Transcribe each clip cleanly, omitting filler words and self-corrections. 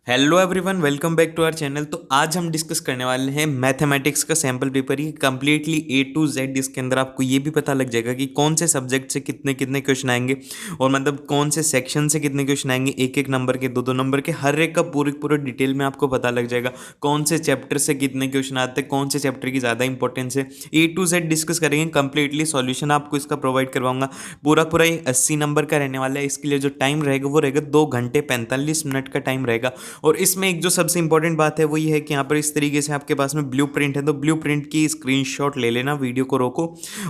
Hello everyone, welcome back to our channel. तो आज हम डिस्कस करने वाले हैं मैथमेटिक्स का सैम्पल पेपर। ये कम्प्लीटली ए टू जेड। इसके अंदर आपको ये भी पता लग जाएगा कि कौन से सब्जेक्ट से कितने कितने क्वेश्चन आएंगे और मतलब कौन से सेक्शन से कितने क्वेश्चन आएंगे, एक एक नंबर के, दो दो नंबर के, हर एक का पूरे पूरे डिटेल में आपको पता लग जाएगा कौन से चैप्टर से कितने क्वेश्चन आते हैं, कौन से चैप्टर की ज़्यादा इंपॉर्टेंस है। ए टू जेड डिस्कस करेंगे, कंप्लीटली सॉल्यूशन आपको इसका प्रोवाइड करवाऊंगा। पूरा पूरा ये 80 नंबर का रहने वाला है। इसके लिए जो टाइम रहेगा वो रहेगा 2 घंटे 45 मिनट का टाइम रहेगा। और इसमें एक जो सबसे इंपॉर्टेंट बात है वो ये है कि यहाँ पर इस तरीके से आपके पास में ब्लूप्रिंट है, तो ब्लूप्रिंट की स्क्रीनशॉट ले लेना, वीडियो को रोको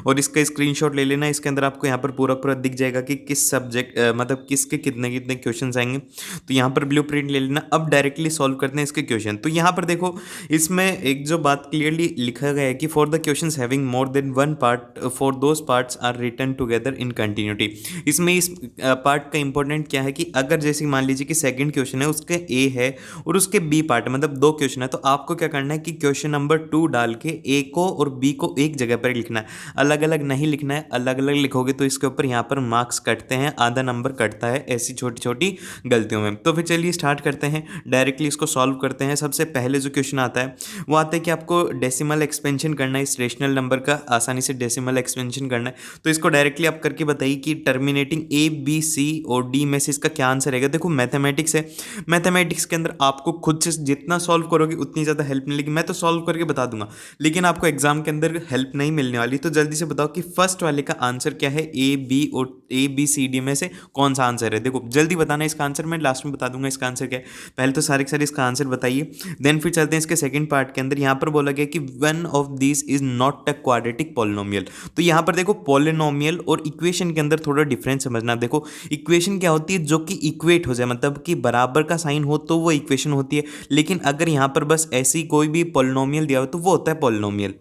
और इसका स्क्रीनशॉट ले लेना। इसके अंदर आपको यहाँ पर पूरा पूरा दिख जाएगा कि किस सब्जेक्ट मतलब किसके कितने कितने क्वेश्चन आएंगे। तो यहाँ पर ब्लूप्रिंट ले लेना। अब डायरेक्टली सॉल्व करते हैं इसके क्वेश्चन। तो यहाँ पर देखो, इसमें एक जो बात क्लियरली लिखा गया है कि for the question having more than one part for those parts are written together in continuity. इसमें इस पार्ट का इंपॉर्टेंट क्या है कि अगर जैसे मान लीजिए कि सेकंड क्वेश्चन है, उसके ए है और उसके बी पार्ट है, मतलब दो क्वेश्चन है, तो आपको क्या करना है कि क्वेश्चन नंबर 2 डाल के ए को और बी को एक जगह पर लिखना है, अलग अलग नहीं लिखना है। अलग अलग लिखोगे तो इसके ऊपर यहाँ पर मार्क्स कटते हैं, आधा नंबर कटता है ऐसी छोटी छोटी गलतियों में। तो फिर चलिए स्टार्ट करते हैं, डायरेक्टली इसको सॉल्व करते हैं। सबसे पहले जो क्वेश्चन आता है वो आता है कि आपको डेसिमल एक्सपेंशन करना है, इस रेशनल नंबर का आसानी से डेसिमल एक्सपेंशन करना है। तो इसको डायरेक्टली आप करके बताइए कि टर्मिनेटिंग ए बी सी और डी में से इसका क्या आंसर रहेगा। देखो मैथमेटिक्स है, मैथमेटिक्स के अंदर आपको खुद से जितना सॉल्व करोगे उतनी ज़्यादा हेल्प मिलेगी। मैं तो सॉल्व करके बता दूंगा, लेकिन आपको एग्जाम के अंदर हेल्प नहीं मिलने वाली। तो जल्दी से बताओ कि फर्स्ट वाले का आंसर क्या है, ए बी और ए बी सी डी में से कौन सा आंसर है। देखो जल्दी बताना इसका आंसर, मैं लास्ट में बता दूंगा इसका आंसर क्या है। पहले तो सारे के सारे इसका आंसर बताइए, देन फिर चलते हैं इसके सेकंड पार्ट के अंदर। यहाँ पर बोला गया कि one of this is not a quadratic polynomial. तो यहाँ पर देखो पॉलिनोमियल और इक्वेशन के अंदर थोड़ा डिफरेंस समझना। देखो इक्वेशन क्या होती है, जो कि इक्वेट हो जाए, मतलब कि बराबर का साइन हो तो वो इक्वेशन होती है। लेकिन अगर यहाँ पर बस ऐसी कोई भी पॉलिनोमियल दिया हो तो वो होता है पॉलिनोमियल।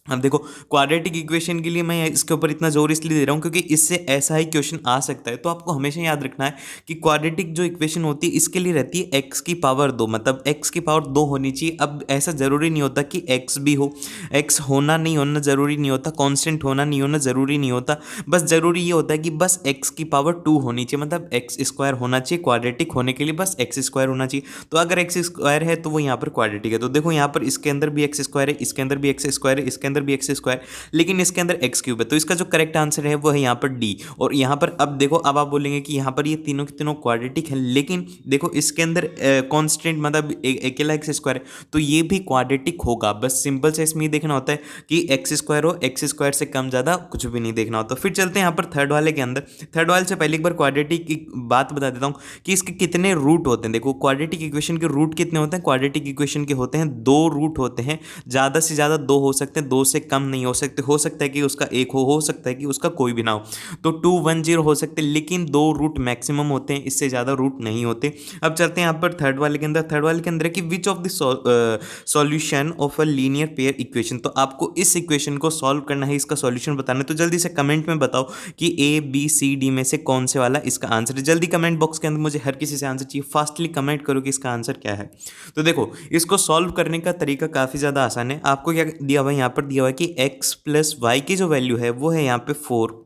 अब देखो क्वाड्रेटिक इक्वेशन के लिए मैं इसके ऊपर इतना जोर इसलिए दे रहा हूँ क्योंकि इससे ऐसा ही क्वेश्चन आ सकता है। तो आपको हमेशा याद रखना है कि क्वाड्रेटिक जो इक्वेशन होती है इसके लिए रहती है एक्स की पावर 2, मतलब एक्स की पावर 2 होनी चाहिए। अब ऐसा जरूरी नहीं होता कि एक्स भी हो, एक्स होना नहीं होना जरूरी नहीं होता, कांस्टेंट होना नहीं होना जरूरी नहीं होता। बस जरूरी ये होता है कि बस एक्स की पावर 2 होनी चाहिए, मतलब एक्स स्क्वायर होना चाहिए। क्वाड्रेटिक होने के लिए बस एक्स स्क्वायर होना चाहिए। तो अगर एक्स स्क्वायर है तो वो यहाँ पर क्वाड्रेटिक है। तो देखो यहाँ पर इसके अंदर भी एक्स स्क्वायर है, इसके अंदर भी एक्स स्क्वायर है, इसके अंदर भी एक्स स्क्वायर, लेकिन इसके अंदर एक्स क्यूब है। तो इसका जो करेक्ट आंसर है वो है यहाँ पर डी। और यहाँ पर अब देखो, अब आप बोलेंगे कि यहाँ पर ये तीनों के तीनों क्वाड्रेटिक है, लेकिन देखो इसके अंदर कांस्टेंट मतलब अकेला एक्स स्क्वायर है, तो ये भी क्वाड्रेटिक होगा। बस सिंपल से इसमें ये देखना होता है कि एक्स स्क्वायर हो, एक्स स्क्वायर से कम ज़्यादा कुछ भी नहीं देखना होता। फिर चलते हैं यहाँ पर थर्ड वाले के अंदर। थर्ड वाले से पहले एक बार क्वाड्रेटिक की बात बता देता हूँ कि इसके कितने रूट होते हैं। देखो क्वाड्रेटिक इक्वेशन के रूट कितने होते हैं, क्वाड्रेटिक इक्वेशन के होते हैं 2 रूट होते हैं। ज़्यादा से ज़्यादा 2 हो सकते हैं, 2 से कम नहीं हो सकते। हो सकता है कि उसका एक हो सकता है कि उसका कोई भी ना हो। तो 2 1 0 हो सकते हैं, लेकिन 2 रूट मैक्सिमम होते हैं, इससे ज़्यादा रूट नहीं होते। अब चलते हैं यहाँ पर थर्ड वाले के अंदर। थर्ड वाले के अंदर है कि which of the solution of a linear pair equation. तो आपको इस इक्वेशन को सॉल्व करना है, इसका सॉल्यूशन बताना है। तो जल्दी से कमेंट में बताओ कि ए बी सी डी में से कौन से वाला इसका आंसर है। जल्दी कमेंट बॉक्स के अंदर मुझे हर किसी से आंसर चाहिए, फास्टली कमेंट करो कि इसका आंसर क्या है। तो देखो इसको सॉल्व करने का तरीका काफ़ी ज़्यादा आसान है। आपको क्या दिया हुआ है, यहाँ पर दिया हुआ है कि x प्लस वाई की जो वैल्यू है वो है यहाँ पे 4,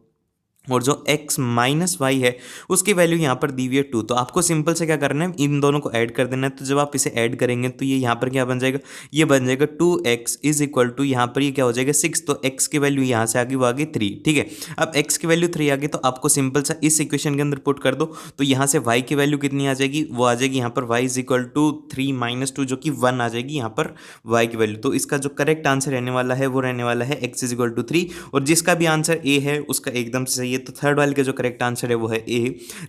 और जो x माइनस वाई है उसकी वैल्यू यहाँ पर दी हुई है 2। तो आपको सिंपल से क्या करना है, इन दोनों को ऐड कर देना है। तो जब आप इसे ऐड करेंगे तो ये यहाँ पर क्या बन जाएगा, ये बन जाएगा 2x इज इक्वल टू, यहाँ पर ये क्या हो जाएगा 6। तो x की वैल्यू यहाँ से आगे वो आगे 3, ठीक है। अब x की वैल्यू 3 आ गई, तो आपको सिंपल सा इस इक्वेशन के अंदर पुट कर दो। तो यहाँ से y की वैल्यू कितनी आ जाएगी, वो आ जाएगी यहाँ पर y is equal to 3 minus 2, जो कि 1 आ जाएगी यहाँ पर y की वैल्यू। तो इसका जो करेक्ट आंसर रहने वाला है वो रहने वाला है x इज इक्वल टू 3। और जिसका भी आंसर a है उसका एकदम से सही है। तो थर्ड वाले का जो करेक्ट आंसर है वो है ए।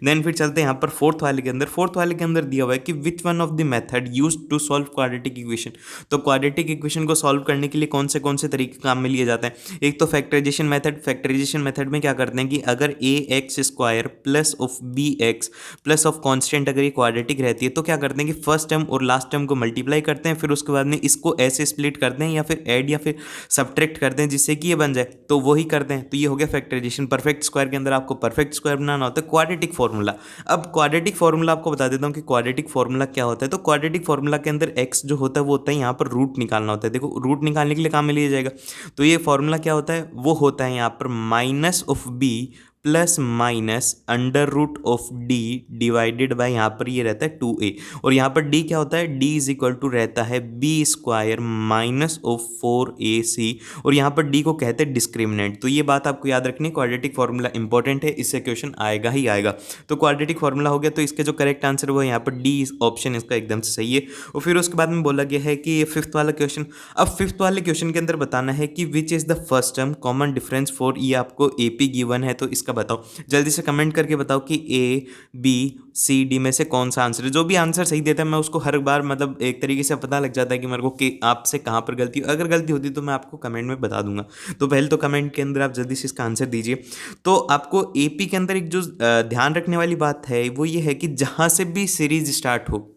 देन फिर चलते हैं यहाँ पर फोर्थ वाले के अंदर। फोर्थ वाले के अंदर दिया हुआ है कि which one of the method used to solve quadratic equation. तो क्वाड्रेटिक इक्वेशन को सॉल्व करने के लिए कौन से तरीके काम में लिए जाते हैं। एक तो फैक्टराइजेशन मेथड। फैक्टराइजेशन मेथड में क्या करते हैं कि अगर a x square plus of b x plus of constant अगर ये क्वाड्रेटिक रहती है तो क्या करते हैं कि फर्स्ट टर्म और लास्ट टर्म को मल्टीप्लाई करते हैं, फिर उसके बाद में इसको ऐसे स्प्लिट करते हैं या फिर ऐड या फिर सब्ट्रैक्ट करते हैं जिससे कि ये बन जाए, तो वही करते हैं। तो ये हो गया फैक्टराइजेशन। परफेक्ट स्क्वायर के अंदर आपको परफेक्ट स्क्वायर बनाना होता है, क्वाड्रेटिक फॉर्मूला। अब क्वाड्रेटिक फॉर्मूला आपको बता देता हूँ कि क्वाड्रेटिक फॉर्मूला क्या होता है। तो क्वाड्रेटिक फॉर्मूला के अंदर एक्स जो होता है वो होता है यहाँ पर रूट निकालना होता है। देखो रूट निकालने के लिए काम में लिया जाएगा। तो ये फॉर्मूला क्या होता है, वो होता है यहाँ पर minus of b plus minus under root of D divided by यहाँ पर ये रहता है 2a, और यहाँ पर d क्या होता है, d इज इक्वल टू रहता है b square minus of 4ac, और यहाँ पर d को कहते हैं डिस्क्रिमिनेंट। तो ये बात आपको याद रखनी है, क्वाड्रेटिक फॉर्मूला इंपॉर्टेंट है, इससे क्वेश्चन आएगा ही आएगा। तो क्वाड्रेटिक फॉर्मूला हो गया, तो इसके जो करेक्ट आंसर वो यहाँ पर डी ऑप्शन इसका एकदम से सही है। और फिर उसके बाद में बोला गया है कि फिफ्थ वाला क्वेश्चन, अब फिफ्थ वाले क्वेश्चन के अंदर बताना है कि which is the first term common difference for, ये आपको एपी गिवन है तो इसका बताओ, जल्दी से कमेंट करके बताओ कि ए बी सी डी में से कौन सा आंसर है। जो भी आंसर सही देता है मैं उसको हर बार मतलब एक तरीके से पता लग जाता है कि मेरे को कि आपसे कहाँ पर गलती, अगर गलती होती तो मैं आपको कमेंट में बता दूंगा। तो पहले तो कमेंट के अंदर आप जल्दी से इसका आंसर दीजिए। तो आपको एपी के अंदर एक जो ध्यान रखने वाली बात है वो ये है कि जहाँ से भी सीरीज स्टार्ट हो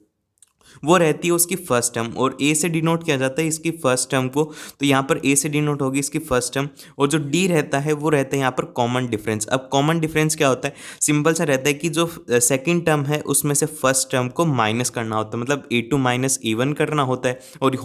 वो रहती है उसकी फर्स्ट टर्म, और ए से डिनोट किया जाता है इसकी फर्स्ट टर्म को, तो यहाँ पर ए से डिनोट होगी इसकी फर्स्ट टर्म, और जो डी रहता है वो रहता है यहाँ पर कॉमन डिफरेंस। अब कॉमन डिफरेंस क्या होता है, सिंपल सा रहता है कि जो सेकंड टर्म है उसमें से फर्स्ट टर्म को माइनस करना होता है, मतलब a2 माइनस a1 करना होता है, और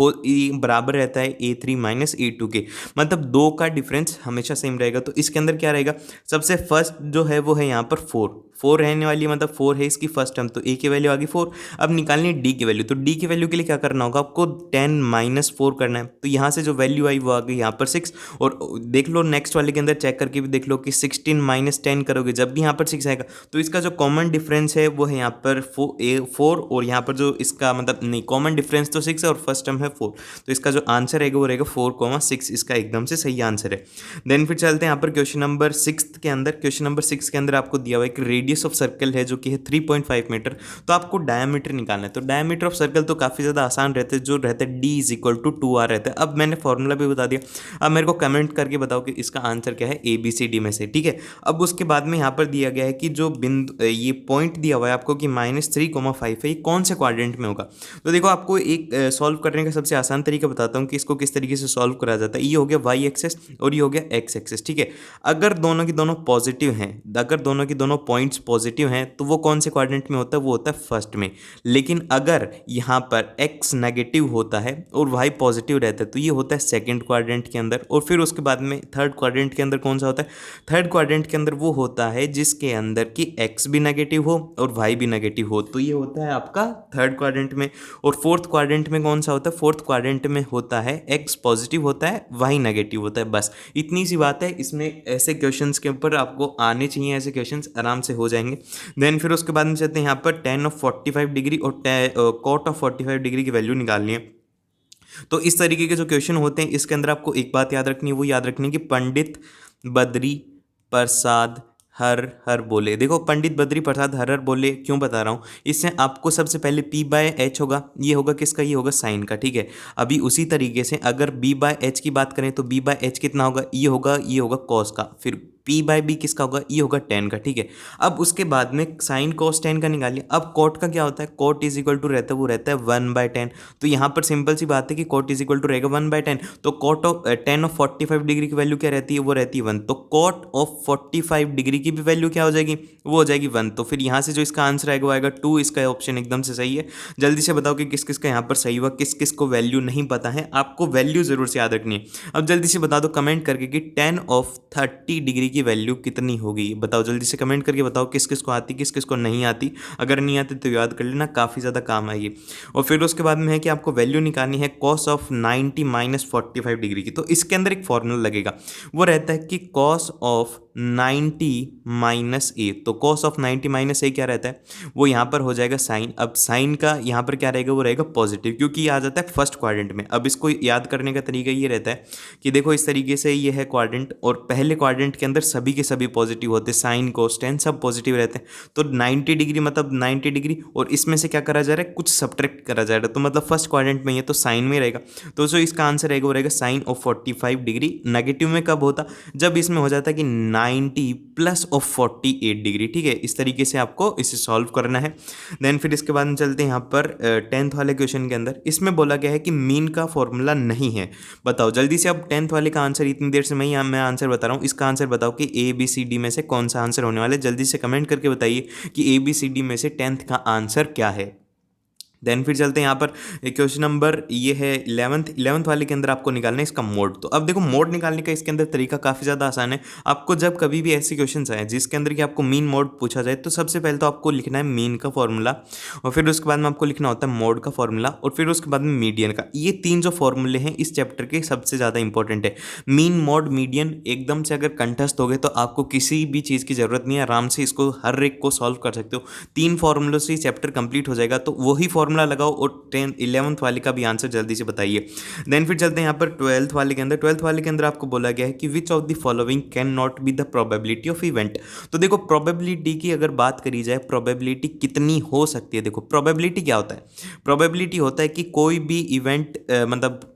बराबर रहता है a3 माइनस a2 के, मतलब दो का डिफरेंस हमेशा सेम रहेगा। तो इसके अंदर क्या रहेगा, सबसे फर्स्ट जो है वो है यहाँ पर 4 रहने वाली है, मतलब 4 है इसकी फर्स्ट टर्म, तो a की वैल्यू आ गई 4। अब निकालनी है d की वैल्यू, तो d की वैल्यू के लिए क्या करना होगा आपको, 10 माइनस 4 करना है, तो यहाँ से जो वैल्यू आई वो आ गई यहाँ पर 6। और देख लो नेक्स्ट वाले के अंदर चेक करके भी देख लो कि 16 माइनस 10 करोगे जब भी यहाँ पर 6 आएगा, तो इसका जो कॉमन डिफरेंस है वो है यहाँ पर 4, और यहाँ पर जो इसका मतलब नहीं, कॉमन डिफरेंस तो 6 है और फर्स्ट टर्म है 4, तो इसका जो आंसर रहेगा वो रहेगा 4,6, इसका एकदम से सही आंसर है। देन फिर चलते हैं यहाँ पर क्वेश्चन नंबर 6 के अंदर। क्वेश्चन नंबर 6 के अंदर आपको दिया हुआ है कि रेडियस ऑफ सर्कल है जो कि है 3.5 मीटर, तो आपको डायमीटर निकालना है। तो डायमीटर ऑफ सर्कल तो काफ़ी ज़्यादा आसान रहते हैं, जो रहते हैं D is equal to 2r रहता है। अब मैंने फॉर्मूला भी बता दिया, अब मेरे को कमेंट करके बताओ कि इसका आंसर क्या है ए बी सी डी में से, ठीक है। अब उसके बाद में यहाँ पर दिया गया है कि जो बिंदु ये पॉइंट दिया हुआ है आपको कि -3,5 है, ये कौन से क्वाड्रेंट में होगा। तो देखो आपको एक सॉल्व करने का सबसे आसान तरीका बताता हूँ कि इसको किस तरीके से सॉल्व करा जाता है। ये हो गया वाई एक्सेस और ये हो गया एक्स एक्सेस, ठीक है। अगर दोनों की दोनों पॉजिटिव हैं, अगर दोनों की दोनों पॉइंट्स पॉजिटिव हैं तो वो कौन से क्वाड्रेंट में होता है, वो होता है फर्स्ट में। लेकिन अगर यहाँ पर x नेगेटिव होता है और y पॉजिटिव रहता है तो ये होता है सेकंड क्वाड्रेंट के अंदर। और फिर उसके बाद में थर्ड क्वाड्रेंट के अंदर कौन सा होता है, थर्ड क्वाड्रेंट के अंदर वो होता है जिसके अंदर कि x भी नेगेटिव हो और y भी नेगेटिव हो, तो ये होता है आपका थर्ड क्वाड्रेंट में। और फोर्थ क्वाड्रेंट में कौन सा होता है, फोर्थ क्वाड्रेंट में होता है x पॉजिटिव होता है, y नेगेटिव होता है। बस इतनी सी बात है, इसमें ऐसे क्वेश्चंस के ऊपर आपको आने चाहिए, ऐसे क्वेश्चंस आराम से हो जाएंगे। देन फिर उसके बाद में चलते हैं यहाँ पर tan ऑफ 45 डिग्री और cot ऑफ 45 डिग्री की वैल्यू निकालनी है। तो इस तरीके के जो क्वेश्चन होते हैं इसके अंदर आपको एक बात याद रखनी है, वो याद रखनी है कि पंडित बद्री प्रसाद हर हर बोले। देखो पंडित बद्री प्रसाद हर हर बोले क्यों बता रहा हूँ, इससे आपको सबसे पहले p/h होगा, ये होगा किसका, ये होगा साइन का, ठीक है। अभी उसी तरीके से अगर b/h की बात करें तो b/h कितना होगा, ये होगा कॉस का, फिर p/b किसका होगा, ये होगा tan का, ठीक है। अब उसके बाद में साइन कॉस tan का निकालिए। अब कॉट का क्या होता है, कॉट इज इक्वल टू रहता है, वो रहता है 1/10। तो यहाँ पर सिंपल सी बात है कि कॉट इज इक्वल टू रहेगा 1/10, तो cot of tan of 45 degree की वैल्यू क्या रहती है, वो रहती है 1, तो कॉट ऑफ 45 डिग्री की भी वैल्यू क्या हो जाएगी, वो हो जाएगी 1। तो फिर यहाँ से जो इसका आंसर आएगा वो आएगा 2, इसका ऑप्शन एकदम से सही है। जल्दी से बताओ कि किस किस का यहाँ पर सही हुआ, किस किस को वैल्यू नहीं पता है, आपको वैल्यू जरूर से याद रखनी है। अब जल्दी से बता दो कमेंट करके कि tan ऑफ 30 डिग्री की वैल्यू कितनी होगी, बताओ जल्दी से कमेंट करके बताओ किस किस को आती, किस किस को नहीं आती। अगर नहीं आती तो याद कर लेना, काफ़ी ज़्यादा काम आएगी। और फिर उसके बाद में है कि आपको वैल्यू निकालनी है कॉस ऑफ 90 माइनस 45 डिग्री की। तो इसके अंदर एक फॉर्मूला लगेगा, वो रहता है कि कॉस ऑफ 90 माइनस ए, तो कॉस ऑफ 90 माइनस ए क्या रहता है, वो यहाँ पर हो जाएगा साइन। अब साइन का यहाँ पर क्या रहेगा, वो रहेगा पॉजिटिव, क्योंकि ये आ जाता है फर्स्ट क्वाड्रेंट में। अब इसको याद करने का तरीका ये रहता है कि देखो इस तरीके से ये है क्वाड्रेंट, और पहले क्वाड्रेंट के अंदर सभी के सभी पॉजिटिव होते हैं, साइन कोस टेन सब पॉजिटिव रहते हैं। तो 90 डिग्री मतलब 90 डिग्री, और इसमें से क्या करा जा रहा है, कुछ सब्ट्रैक्ट करा जा रहा है, तो मतलब फर्स्ट क्वाड्रेंट में ये तो साइन में रहेगा। तो जो इसका आंसर रहेगा वो रहेगा साइन ऑफ 45 डिग्री। नेगेटिव में कब होता, जब इसमें हो जाता है कि 90 प्लस ऑफ 48 डिग्री, ठीक है। इस तरीके से आपको इसे सॉल्व करना है। देन फिर इसके बाद में चलते हैं यहाँ पर 10th वाले क्वेश्चन के अंदर। इसमें बोला गया है कि मीन का फॉर्मूला नहीं है, बताओ जल्दी से। अब 10th वाले का आंसर इतनी देर से मैं आंसर बता रहा हूँ, इसका आंसर बताओ कि ABCD में से कौन सा आंसर होने वाला है। जल्दी से कमेंट करके बताइए कि ABCD में से 10th का आंसर क्या है। देन फिर चलते हैं यहाँ पर क्वेश्चन नंबर ये है 11th वाले के अंदर आपको निकालना है इसका मोड। तो अब देखो मोड निकालने का इसके अंदर तरीका काफ़ी ज़्यादा आसान है। आपको जब कभी भी ऐसे क्वेश्चंस आए जिसके अंदर कि आपको मीन मोड पूछा जाए तो सबसे पहले तो आपको लिखना है मीन का फॉर्मूला, और फिर उसके बाद में आपको लिखना होता है मोड का फॉर्मूला, और फिर उसके बाद में मीडियन का। ये तीन जो फॉर्मूले हैं इस चैप्टर के सबसे ज़्यादा इंपॉर्टेंट है। मीन मोड मीडियन एकदम से अगर कंठस्थ हो गए तो आपको किसी भी चीज़ की ज़रूरत नहीं है, आराम से इसको हर एक को सॉल्व कर सकते हो। तीन फॉर्मूलों से चैप्टर कंप्लीट हो जाएगा। तो वही फॉर्मूला लगाओ और 11th वाले का भी आंसर जल्दी से बताइए। देन फिर चलते हैं यहाँ पर 12th वाले के अंदर। 12th वाले के अंदर आपको बोला गया है कि which of the following can not be the probability of event. तो देखो प्रोबेबिलिटी की अगर बात करी जाए, प्रोबेबिलिटी कितनी हो सकती है। देखो प्रोबेबिलिटी क्या होता है, प्रोबेबिलिटी होता है कि कोई भी इवेंट मतलब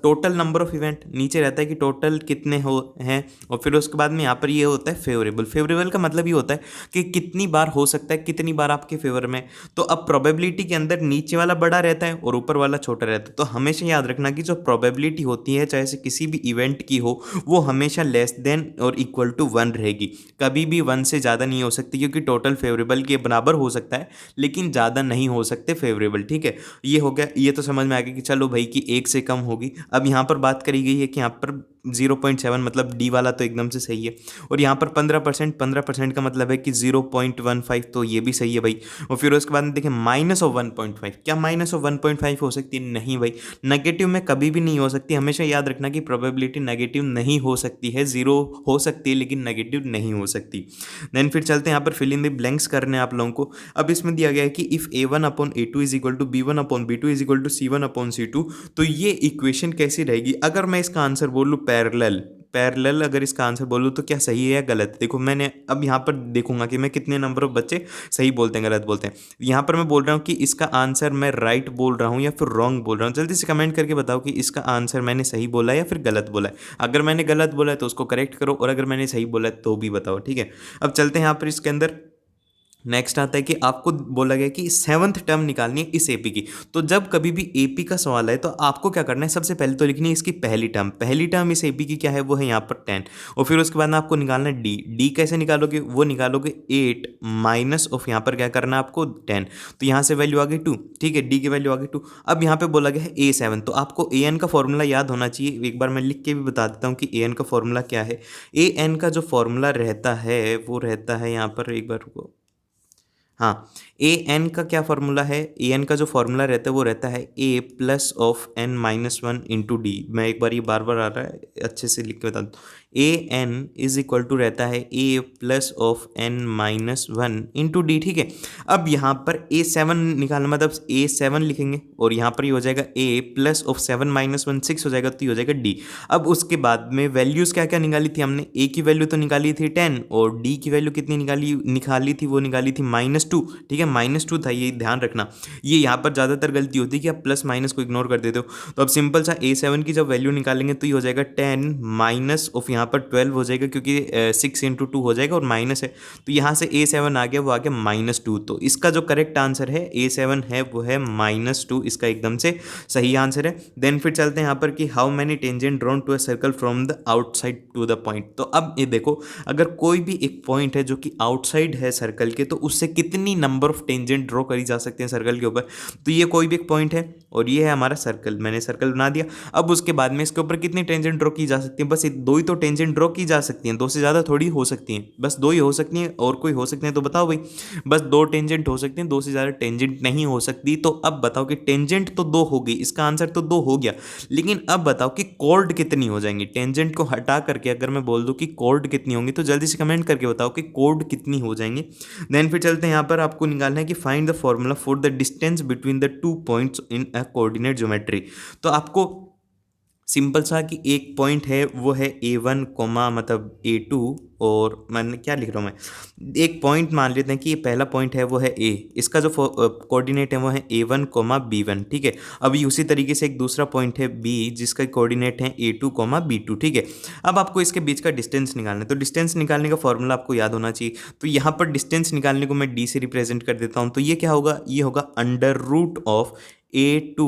टोटल नंबर ऑफ इवेंट, नीचे रहता है कि टोटल कितने हो हैं, और फिर उसके बाद में यहाँ पर ये होता है फेवरेबल। फेवरेबल का मतलब ये होता है कि कितनी बार हो सकता है, कितनी बार आपके फेवर में। तो अब प्रोबेबिलिटी के अंदर नीचे वाला बड़ा रहता है और ऊपर वाला छोटा रहता है। तो हमेशा याद रखना कि जो प्रोबेबिलिटी होती है चाहे से किसी भी इवेंट की हो, वो हमेशा लेस देन और इक्वल टू 1 रहेगी। कभी भी 1 से ज़्यादा नहीं हो सकती, क्योंकि टोटल फेवरेबल के बराबर हो सकता है लेकिन ज़्यादा नहीं हो सकते फेवरेबल। ठीक है, ये हो गया। ये तो समझ में आ गया कि चलो भाई कि 1 से कम होगी। अब यहाँ पर बात करी गई है कि यहाँ पर 0.7 मतलब डी वाला तो एकदम से सही है, और यहाँ पर 15% का मतलब है कि 0.15, तो ये भी सही है भाई। और फिर उसके बाद में देखें -1.5, क्या -1.5 हो सकती है? नहीं भाई, नेगेटिव में कभी भी नहीं हो सकती। हमेशा याद रखना कि प्रोबेबिलिटी नेगेटिव नहीं हो सकती है, 0 हो सकती है लेकिन नेगेटिव नहीं हो सकती। देन फिर चलते हैं यहाँ पर फिल इन द ब्लैंक्स करने आप लोगों को। अब इसमें दिया गया है कि if A1/A2 is equal to B1/B2 is equal to C1/C2, तो ये इक्वेशन कैसी रहेगी? अगर मैं इसका आंसर बोलूँ पैरेलल, पैरेलल अगर इसका आंसर बोलूँ तो क्या सही है या गलत? देखो मैंने अब यहाँ पर देखूंगा कि मैं कितने नंबर ऑफ बच्चे सही बोलते हैं गलत बोलते हैं। यहाँ पर मैं बोल रहा हूँ कि इसका आंसर मैं राइट बोल रहा हूँ या फिर रॉन्ग बोल रहा हूँ। जल्दी से कमेंट करके बताओ कि इसका आंसर मैंने सही बोला है या फिर गलत बोला है। अगर मैंने गलत बोला है तो उसको करेक्ट करो, और अगर मैंने सही बोला है तो भी बताओ। ठीक है, अब चलते हैं यहाँ पर इसके अंदर। नेक्स्ट आता है कि आपको बोला गया कि 7th टर्म निकालनी है इस एपी की। तो जब कभी भी एपी का सवाल है तो आपको क्या करना है, सबसे पहले तो लिखनी है इसकी पहली टर्म। पहली टर्म इस एपी की क्या है, वो है यहाँ पर 10, और फिर उसके बाद में आपको निकालना है डी। डी कैसे निकालोगे? वो निकालोगे 8 माइनस ऑफ यहाँ पर क्या करना है आपको 10, तो यहाँ से वैल्यू आ गई 2। ठीक है, डी की वैल्यू आ गई 2। अब यहाँ पे बोला गया है A7, तो आपको an का फॉर्मूला याद होना चाहिए। एक बार मैं लिख के भी बता देता हूँ कि an का फॉर्मूला क्या है। an का जो फॉर्मूला रहता है वो रहता है यहाँ पर, एक बार रुको, हाँ, ए एन का क्या फॉर्मूला है? ए एन का जो फॉर्मूला रहता है वो रहता है a plus of n minus one into d. मैं एक बार ये बार बार आ रहा है, अच्छे से लिख के बता दूँ। A n is equal to रहता है a plus of n minus one into d. ठीक है, अब यहाँ पर A7 निकालना, मतलब A7 लिखेंगे और यहाँ पर ये हो जाएगा ए प्लस ऑफ 7 माइनस 1 6 हो जाएगा, तो ये हो जाएगा डी। अब उसके बाद में वैल्यूज़ क्या क्या निकाली थी हमने? ए की वैल्यू तो निकाली थी 10, और डी की वैल्यू कितनी निकाली थी? वो निकाली थी -2। ठीक है, -2 था, ये ध्यान रखना। ये यहाँ पर ज़्यादातर गलती होती है कि आप प्लस माइनस को इग्नोर कर देते हो। तो अब सिंपल सा A7 की जब वैल्यू निकालेंगे तो ये हो जाएगा 10 माइनस ऑफ यहाँ पर 12 हो जाएगा, क्योंकि 6 × 2 हो जाएगा और माइनस है, तो यहाँ से A7 आ गया, वो आ गया -2। तो इसका जो करेक्ट आंसर है A7 है वो है -2, इसका एकदम से सही आंसर है। देन फिर चलते हैं यहाँ पर कि how many tangent drawn to a circle from the outside to the point. तो अब ये देखो, अगर कोई भी एक पॉइंट है जो कि आउटसाइड है सर्कल के, तो उससे कितनी नंबर ऑफ टेंजेंट ड्रॉ करी जा सकते हैं सर्कल के ऊपर। तो ये कोई भी एक पॉइंट है और ये है हमारा सर्कल, मैंने सर्कल बना दिया। अब उसके बाद में इसके ऊपर कितनी टेंजेंट ड्रॉ की जा सकती है? बस 2 ही तो टेंजेंट ड्रॉ की जा सकती हैं, 2 से ज़्यादा थोड़ी हो सकती हैं, बस 2 ही हो सकती हैं। और कोई हो सकते हैं तो बताओ भाई, बस 2 टेंजेंट हो सकते हैं, 2 से ज़्यादा टेंजेंट नहीं हो सकती। तो अब बताओ कि टेंजेंट तो 2 हो गई, इसका आंसर तो 2 हो गया, लेकिन अब बताओ कि कॉर्ड कितनी हो जाएंगी? टेंजेंट को हटा करके अगर मैं बोल दूं कि कॉर्ड कितनी होंगी, तो जल्दी से कमेंट करके बताओ कि कॉर्ड कितनी हो जाएंगी। देन फिर चलते हैं यहाँ पर, आपको निकालना है कि find the formula for the distance between the 2 points in a coordinate geometry. तो आपको सिंपल सा कि एक पॉइंट है वो है A1 कोमा मतलब A2, और मैंने क्या लिख रहा हूँ, मैं एक पॉइंट मान लेते हैं कि ये पहला पॉइंट है वो है A, इसका जो कोऑर्डिनेट है वो है A1 कोमा B1। ठीक है, अभी उसी तरीके से एक दूसरा पॉइंट है B जिसका कोऑर्डिनेट है A2 कोमा B2। ठीक है, अब आपको इसके बीच का डिस्टेंस निकालना है। तो डिस्टेंस निकालने का फॉर्मूला आपको याद होना चाहिए। तो यहाँ पर डिस्टेंस निकालने को मैं D से रिप्रेजेंट कर देता हूँ। तो ये क्या होगा? ये होगा √of A2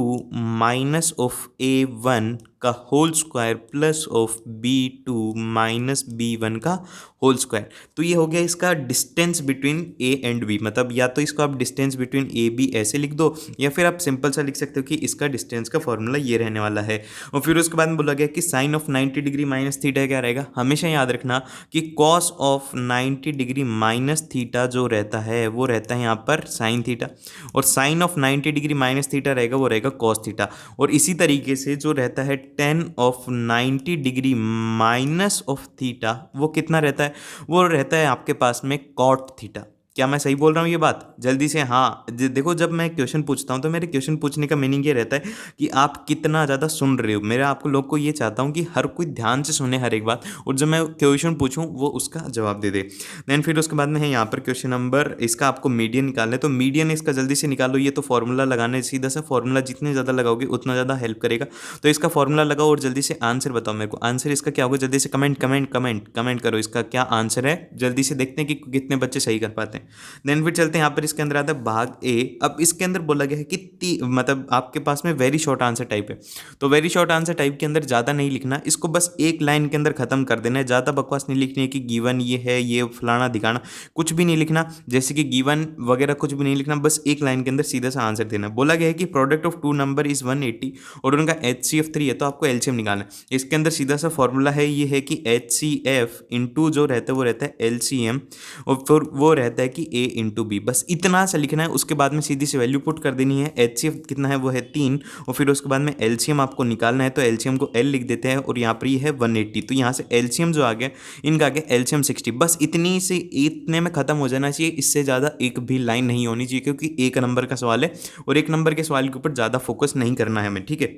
minus of A1 का whole square plus of B2 minus B1 का होल स्क्वायर। तो ये हो गया इसका distance between A and B, मतलब या तो इसको आप डिस्टेंस बिटवीन ए बी ऐसे लिख दो, या फिर आप सिंपल सा लिख सकते हो कि इसका डिस्टेंस का फॉर्मूला ये रहने वाला है। और फिर उसके बाद में बोला गया कि sine of 90 degree minus theta क्या रहेगा। हमेशा याद रखना कि cos of 90 degree minus theta जो रहता है वो रहता है यहाँ पर साइन थीटा, और sine of 90 degree minus theta रहेगा वो रहेगा कॉस थीटा। और इसी तरीके से जो रहता है ten of 90 degree minus of theta वो कितना रहता है, वो रहता है आपके पास में कॉट थीटा। क्या मैं सही बोल रहा हूँ ये बात? जल्दी से हाँ, देखो जब मैं क्वेश्चन पूछता हूँ तो मेरे क्वेश्चन पूछने का मीनिंग ये रहता है कि आप कितना ज़्यादा सुन रहे हो। मेरा आपको लोग को ये चाहता हूँ कि हर कोई ध्यान से सुने हर एक बात, और जब मैं क्वेश्चन पूछूँ वो उसका जवाब दे दे। देन फिर उसके बाद में है यहाँ पर क्वेश्चन नंबर, इसका आपको मीडियन निकालना है, तो मीडियन इसका जल्दी से निकालो। ये तो फॉर्मूला लगाने, सीधा सा फॉर्मूला जितने ज़्यादा लगाओगे उतना ज़्यादा हेल्प करेगा। तो इसका फॉर्मूला लगाओ और जल्दी से आंसर बताओ मेरे को। आंसर इसका क्या होगा? जल्दी से कमेंट कमेंट कमेंट कमेंट करो इसका क्या आंसर है, जल्दी से देखते हैं कि कितने बच्चे सही कर पाते हैं। देन फिर चलते हैं यहाँ पर, इसके अंदर आता है भाग ए। अब इसके अंदर बोला गया है कि मतलब आपके पास में वेरी शॉर्ट आंसर टाइप है, तो वेरी शॉर्ट आंसर टाइप के अंदर ज़्यादा नहीं लिखना, इसको बस एक लाइन के अंदर खत्म कर देना है। ज़्यादा बकवास नहीं लिखनी है कि गिवन ये है ये फलाना दिखाना, कुछ भी नहीं लिखना, जैसे कि गिवन वगैरह कुछ भी नहीं लिखना, बस एक लाइन के अंदर सीधा सा आंसर देना। बोला गया है कि product of two number is 180 और उनका HCF 3 है, तो आपको एलसीएम निकालना है। इसके अंदर सीधा सा फॉर्मूला है ये है कि HCF इंटू जो रहता है वो रहता है LCM, और फिर वो रहता है कि A इंटू B, बस इतना सा लिखना है। उसके बाद में सीधी सी वैल्यू पुट कर देनी है। HCF कितना है? वो है 3, और फिर उसके बाद में LCM आपको निकालना है, तो LCM को L लिख देते हैं, और यहाँ पर ये है 180, तो यहाँ से LCM जो आ गया इनका आ गया LCM 60। बस इतनी से इतने में खत्म हो जाना चाहिए, इससे ज़्यादा एक भी लाइन नहीं होनी चाहिए, क्योंकि एक नंबर का सवाल है और एक नंबर के सवाल के ऊपर ज़्यादा फोकस नहीं करना है हमें, ठीक है।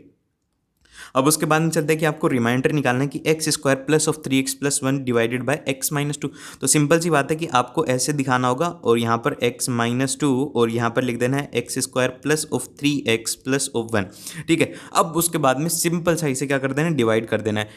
अब उसके बाद में चलते हैं कि आपको रिमाइंडर निकालना है कि x square plus of 3x plus 1 divided by x minus 2। तो सिंपल सी बात है कि आपको ऐसे दिखाना होगा, और यहाँ पर x माइनस 2 और यहाँ पर लिख देना है x square plus of 3x plus of 1, ठीक है। अब उसके बाद में सिंपल सा इसे क्या कर देना है? डिवाइड कर देना है,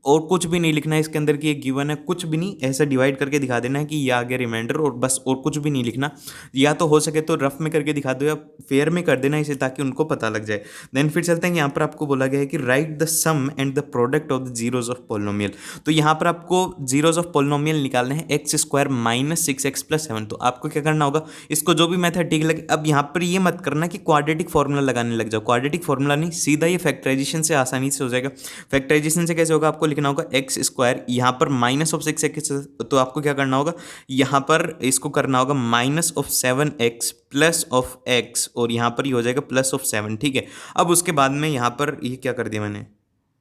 और कुछ भी नहीं लिखना है इसके अंदर कि ये गिवन है, कुछ भी नहीं, ऐसा डिवाइड करके दिखा देना है कि ये आ गया रिमाइंडर, और बस और कुछ भी नहीं लिखना। या तो हो सके तो रफ में करके दिखा दो या फेयर में कर देना इसे, ताकि उनको पता लग जाए। देन फिर चलते हैं, यहाँ पर आपको बोला गया है कि write the sum and the product of the zeros of polynomial. तो यहाँ पर आपको जीरोज ऑफ पॉलिनोमियल निकालने हैं x square minus 6x plus 7। तो आपको क्या करना होगा, इसको जो भी मेथड ठीक लगे। अब यहाँ पर ये मत करना कि क्वाड्रेटिक फॉर्मूला लगाने लग जाओ, क्वाड्रेटिक फॉर्मूला नहीं, सीधा ये फैक्टराइजेशन से आसानी से हो जाएगा। फैक्टराइजेशन से कैसे होगा? आपको लिखना होगा एक्स स्क्वायर, यहाँ पर माइनस ऑफ 6x, तो आपको क्या करना होगा, यहाँ पर इसको करना होगा minus of 7x plus of x, और यहाँ पर ये हो जाएगा प्लस ऑफ 7, ठीक है। अब उसके बाद में यहाँ पर ये क्या कर दिया मैंने,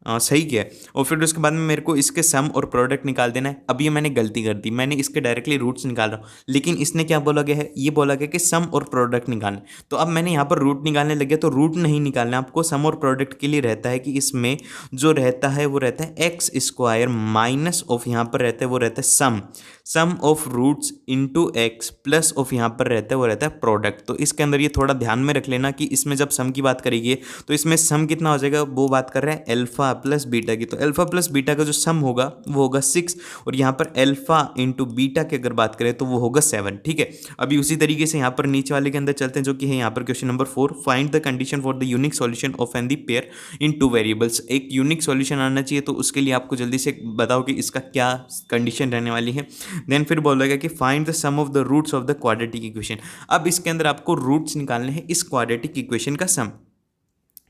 सही किया। और फिर उसके बाद में मेरे को इसके सम और प्रोडक्ट निकाल देना है। अब ये मैंने गलती कर दी, मैंने इसके डायरेक्टली रूट्स निकाल रहा हूँ, लेकिन इसने क्या बोला गया है, ये बोला गया कि सम और प्रोडक्ट निकालने। तो अब मैंने यहाँ पर रूट निकालने लग गया, तो रूट नहीं निकालना आपको, सम और प्रोडक्ट के लिए रहता है कि इसमें जो रहता है वो रहता है एक्स स्क्वायर माइनस ऑफ, यहाँ पर रहता है वो रहता है sum of roots into x plus of यहाँ पर रहता है वो रहता है प्रोडक्ट। तो इसके अंदर ये थोड़ा ध्यान में रख लेना कि इसमें जब सम की बात करेंगे तो इसमें सम कितना हो जाएगा, वो बात कर रहे हैं अल्फा प्लस बीटा की। तो अल्फा प्लस बीटा का जो सम होगा वो होगा 6, और यहाँ पर अल्फा इंटू बीटा की अगर बात करें तो वो होगा 7, ठीक है। अभी उसी तरीके से यहाँ पर नीचे वाले के अंदर चलते हैं, जो कि है यहाँ पर question number 4, find the condition for the unique solution of an the pair in two variables. एक यूनिक सॉल्यूशन आना चाहिए, तो उसके लिए आपको जल्दी से बताओ कि इसका क्या कंडीशन रहने वाली है। देन फिर बोलेगा कि find the sum of the roots of the quadratic equation. अब इसके अंदर आपको रूट्स निकालने हैं इस क्वाड्रेटिक इक्वेशन का सम।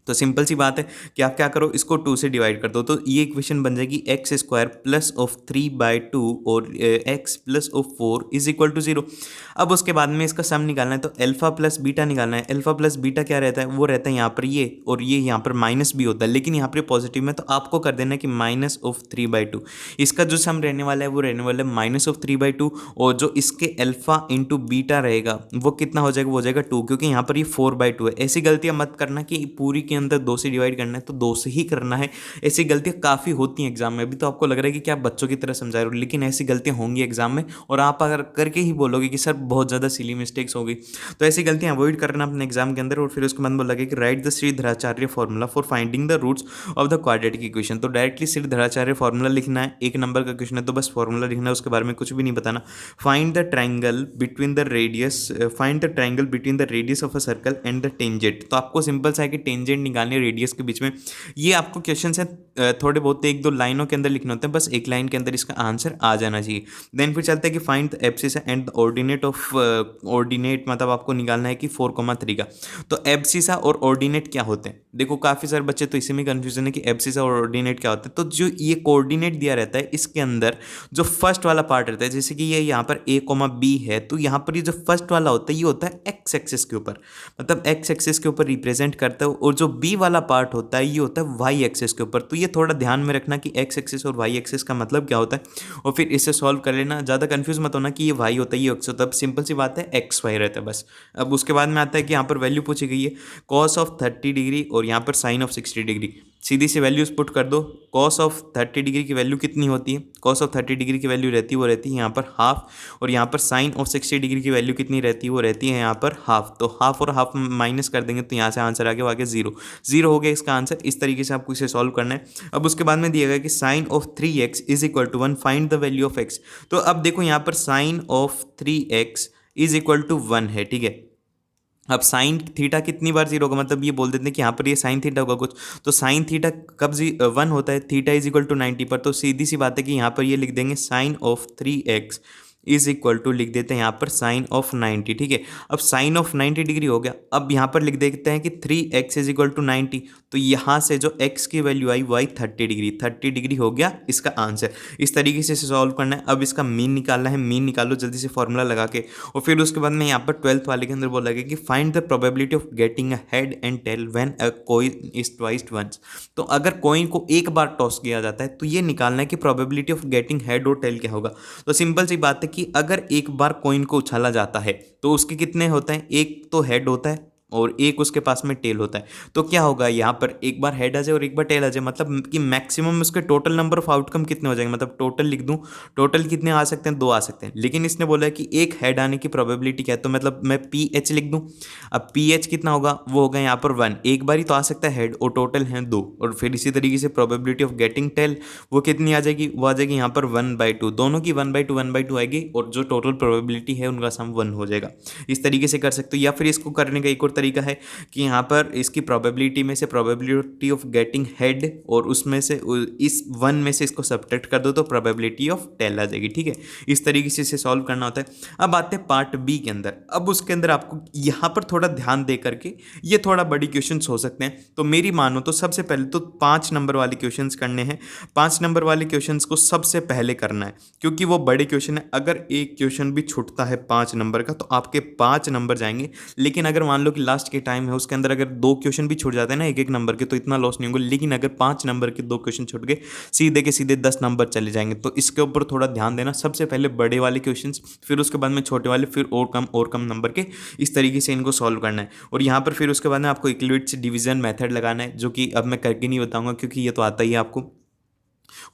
तो सिंपल सी बात है कि आप क्या करो, इसको 2 से डिवाइड कर दो, तो ये इक्वेशन बन जाएगी एक्स स्क्वायर प्लस ऑफ 3/2 और x plus of 4 is equal to 0। अब उसके बाद में इसका सम निकालना है, तो अल्फा प्लस बीटा निकालना है। अल्फा प्लस बीटा क्या रहता है, वो रहता है यहाँ पर ये, और ये यहाँ पर माइनस भी होता है, लेकिन यहाँ पर पॉजिटिव में, तो आपको कर देना है कि माइनस ऑफ 3/2। इसका जो सम रहने वाला है वो रहने वाला है माइनस ऑफ 3/2, और जो इसके अल्फा इंटू बीटा रहेगा वो कितना हो जाएगा, वो हो जाएगा 2, क्योंकि यहाँ पर ये 4/2 है। ऐसी गलतियाँ मत करना कि पूरी के अंदर 2 से डिवाइड करना है तो 2 से ही करना है। ऐसी गलतियां काफ़ी होती हैं एग्जाम में। अभी तो आपको लग रहा है कि क्या बच्चों की तरह समझा रहे हो, लेकिन ऐसी गलतियां होंगी एग्जाम में, और आप अगर करके ही बोलोगे कि सर बहुत ज़्यादा सिली मिस्टेक्स हो गई, तो ऐसी गलतियां अवॉइड करना अपने एग्जाम के अंदर। और फिर उसके बाद बोला गया कि write the Shridharacharya formula for finding the roots of the quadratic equation. तो डायरेक्टली श्रीधराचार्य फॉर्मूला लिखना है, 1 नंबर का क्वेश्चन है तो बस फॉर्मूला लिखना है, उसके बारे में कुछ भी नहीं बताना। Find the triangle between the radius, find the triangle between the radius of a circle and the tangent. तो आपको सिंपल सा है कि टेंजेंट कोफिशिएंट निकालने रेडियस के बीच में। ये आपको क्वेश्चन है थोड़े बहुत एक दो लाइनों के अंदर लिखने होते हैं, बस एक लाइन के अंदर इसका आंसर आ जाना चाहिए। देन फिर चलता है कि find the abscissa and the ordinate of ordinate, मतलब आपको निकालना है कि 4,3 का। तो एब्सिसा और ऑर्डिनेट क्या होते हैं? देखो काफ़ी सारे बच्चे तो इसी में कंफ्यूजन है कि एब्सिसा और ऑर्डिनेट क्या होता है। तो जो ये कोऑर्डिनेट दिया रहता है इसके अंदर जो फर्स्ट वाला पार्ट रहता है, जैसे कि ये यहाँ पर a, b है, तो यहाँ पर ये जो फर्स्ट वाला होता है ये होता है एक्स एक्सिस के ऊपर, मतलब एक्स एक्सिस के ऊपर रिप्रेजेंट करता है, और जो b वाला पार्ट होता है ये होता है वाई एक्सिस के ऊपर। तो ये थोड़ा ध्यान में रखना कि एक्स एक्सिस और वाई एक्सिस का मतलब क्या होता है, और फिर इसे सॉल्व कर लेना। ज़्यादा कंफ्यूज मत होना कि ये वाई होता है ये एक्स होता है, सिंपल सी बात है एक्स वाई रहता है बस। अब उसके बाद में आता है कि यहाँ पर वैल्यू पूछी गई है cos ऑफ 30 डिग्री और यहाँ पर साइन ऑफ 60 डिग्री। सीधी सी वैल्यूज पुट कर दो। cos ऑफ 30 डिग्री की वैल्यू कितनी होती है? cos ऑफ 30 डिग्री की वैल्यू रहती है, वो रहती है यहाँ पर हाफ, और यहाँ पर साइन ऑफ 60 डिग्री की वैल्यू कितनी रहती है? वो रहती है यहाँ पर हाफ। तो हाफ और हाफ माइनस कर देंगे तो यहाँ से आंसर आ गया, आगे जीरो। जीरो हो गया इसका आंसर। इस तरीके से आपको इसे सॉल्व करना है। अब उसके बाद में दिया गया कि sine of 3x is equal to 1, find the value of x। तो अब देखो यहाँ पर sine of 3x is equal to 1 है, ठीक है। अब साइन थीटा कितनी बार जीरो होगा, मतलब ये बोल देते हैं कि यहाँ पर ये साइन थीटा होगा कुछ, तो साइन थीटा कब 1 होता है? थीटा इज इक्वल टू 90 पर। तो सीधी सी बात है कि यहाँ पर ये लिख देंगे sine of 3x is equal to, लिख देते हैं यहाँ पर साइन ऑफ 90, ठीक है। अब साइन ऑफ 90 डिग्री हो गया। अब यहाँ पर लिख देते हैं कि 3x इज इक्वल टू 90, तो यहाँ से जो x की वैल्यू आई वो आई 30 डिग्री। 30 डिग्री हो गया इसका आंसर। इस तरीके से इसे सॉल्व करना है। अब इसका मीन निकालना है। मीन निकालो जल्दी से फॉर्मूला लगा के, और फिर उसके बाद में यहाँ पर 12th वाले के अंदर बोला गया कि find the probability of getting a head and tail when a coin is tossed once. तो अगर कॉइन को एक बार टॉस किया जाता है तो ये निकालना है कि प्रोबेबिलिटी ऑफ गेटिंग हेड और टेल क्या होगा। तो सिंपल सी बात है कि अगर एक बार कॉइन को उछाला जाता है तो उसके कितने होते हैं? एक तो हेड होता है और एक उसके पास में टेल होता है। तो क्या होगा यहाँ पर, एक बार हेड आ जाए और एक बार टेल आ जाए, मतलब कि मैक्सिमम उसके टोटल नंबर ऑफ आउटकम कितने हो जाएंगे। मतलब टोटल लिख दूं, टोटल कितने आ सकते हैं? 2 आ सकते हैं। लेकिन इसने बोला है कि एक हेड आने की प्रोबेबिलिटी क्या है, तो मतलब मैं PH लिख दूं। अब PH कितना होगा? वो होगा यहाँ पर 1। एक बार ही तो आ सकता है हेड, और टोटल है 2। और फिर इसी तरीके से प्रोबेबिलिटी ऑफ गेटिंग टेल वो कितनी आ जाएगी? वो आ जाएगी यहाँ पर 1/2। दोनों की 1/2 आएगी, और जो टोटल प्रोबेबिलिटी है उनका सम 1 हो जाएगा। इस तरीके से कर सकते हो। या फिर इसको करने का एक और तरीका है कि यहाँ पर इसकी प्रोबेबिलिटी में से प्रोबेबिलिटी ऑफ गेटिंग हेड और उसमें से इस 1 में से इसको सब्ट्रैक्ट कर दो तो प्रोबेबिलिटी ऑफ टेल आ जाएगी, ठीक है। इस तरीके से इसे सॉल्व करना होता है। अब आते हैं पार्ट बी के अंदर। अब उसके अंदर आपको यहाँ पर थोड़ा ध्यान दे करके, ये थोड़ा बड़ी क्वेश्चन हो सकते हैं, तो मेरी मानो तो सबसे पहले तो 5 नंबर वाले क्वेश्चन करने हैं। 5 नंबर वाले क्वेश्चन को सबसे पहले करना है, क्योंकि वो बड़े क्वेश्चन है। अगर एक क्वेश्चन भी छूटता है 5 नंबर का तो आपके 5 नंबर जाएंगे। लेकिन अगर मान लो कि लास्ट के टाइम है उसके अंदर अगर 2 क्वेश्चन भी छूट जाते हैं ना 1-1 नंबर के, तो इतना लॉस नहीं होगा। लेकिन अगर 5 नंबर के 2 क्वेश्चन छूट गए, सीधे के सीधे 10 नंबर चले जाएंगे। तो इसके ऊपर थोड़ा ध्यान देना। सबसे पहले बड़े वाले क्वेश्चंस, फिर उसके बाद में छोटे वाले, फिर और कम नंबर के। इस तरीके से इनको सॉल्व करना है। और यहाँ पर फिर उसके बाद में आपको इक्विवेलेंट डिवीजन मेथड लगाना है, जो कि अब मैं करके नहीं बताऊंगा क्योंकि ये तो आता ही है आपको।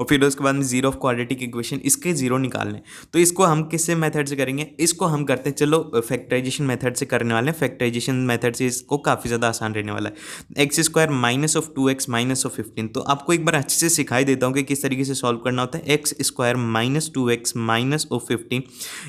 और फिर उसके बाद में जीरो ऑफ क्वाड्रेटिक इक्वेशन, इसके जीरो निकालने। तो इसको हम किससे मेथड से करेंगे? इसको हम करते हैं, चलो फैक्टराइजेशन मेथड से करने वाले हैं। फैक्टराइजेशन मेथड से इसको काफ़ी ज़्यादा आसान रहने वाला है। x² minus of 2x minus of 15। तो आपको एक बार अच्छे से सिखाई देता हूँ कि किस तरीके से सॉल्व करना होता है। x² minus 2x minus of 15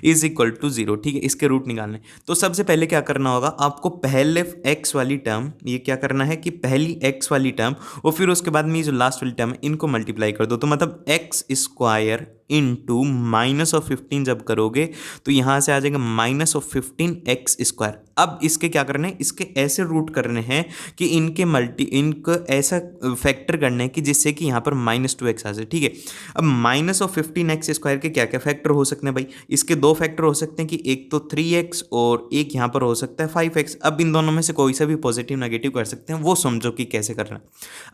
is equal to 0, ठीक है। इसके रूट निकालने। तो सबसे पहले क्या करना होगा आपको, पहले x वाली टर्म, ये क्या करना है कि पहली x वाली टर्म और फिर उसके बाद में ये जो लास्ट वाली टर्म है इनको मल्टीप्लाई कर दो। तो मतलब x² इंटू माइनस ऑफ 15 जब करोगे तो यहाँ से आ जाएगा माइनस ऑफ 15x²। अब इसके क्या करने हैं, इसके ऐसे रूट करने हैं कि इनको ऐसा फैक्टर करने हैं कि जिससे कि यहाँ पर -2x आ जाए, ठीक है। अब माइनस ऑफ 15x² के क्या क्या फैक्टर हो सकते हैं भाई? इसके 2 फैक्टर हो सकते हैं कि एक तो 3x और एक यहाँ पर हो सकता है 5x। अब इन दोनों में से कोई सा भी पॉजिटिव नेगेटिव कर सकते हैं, वो समझो कि कैसे करना है।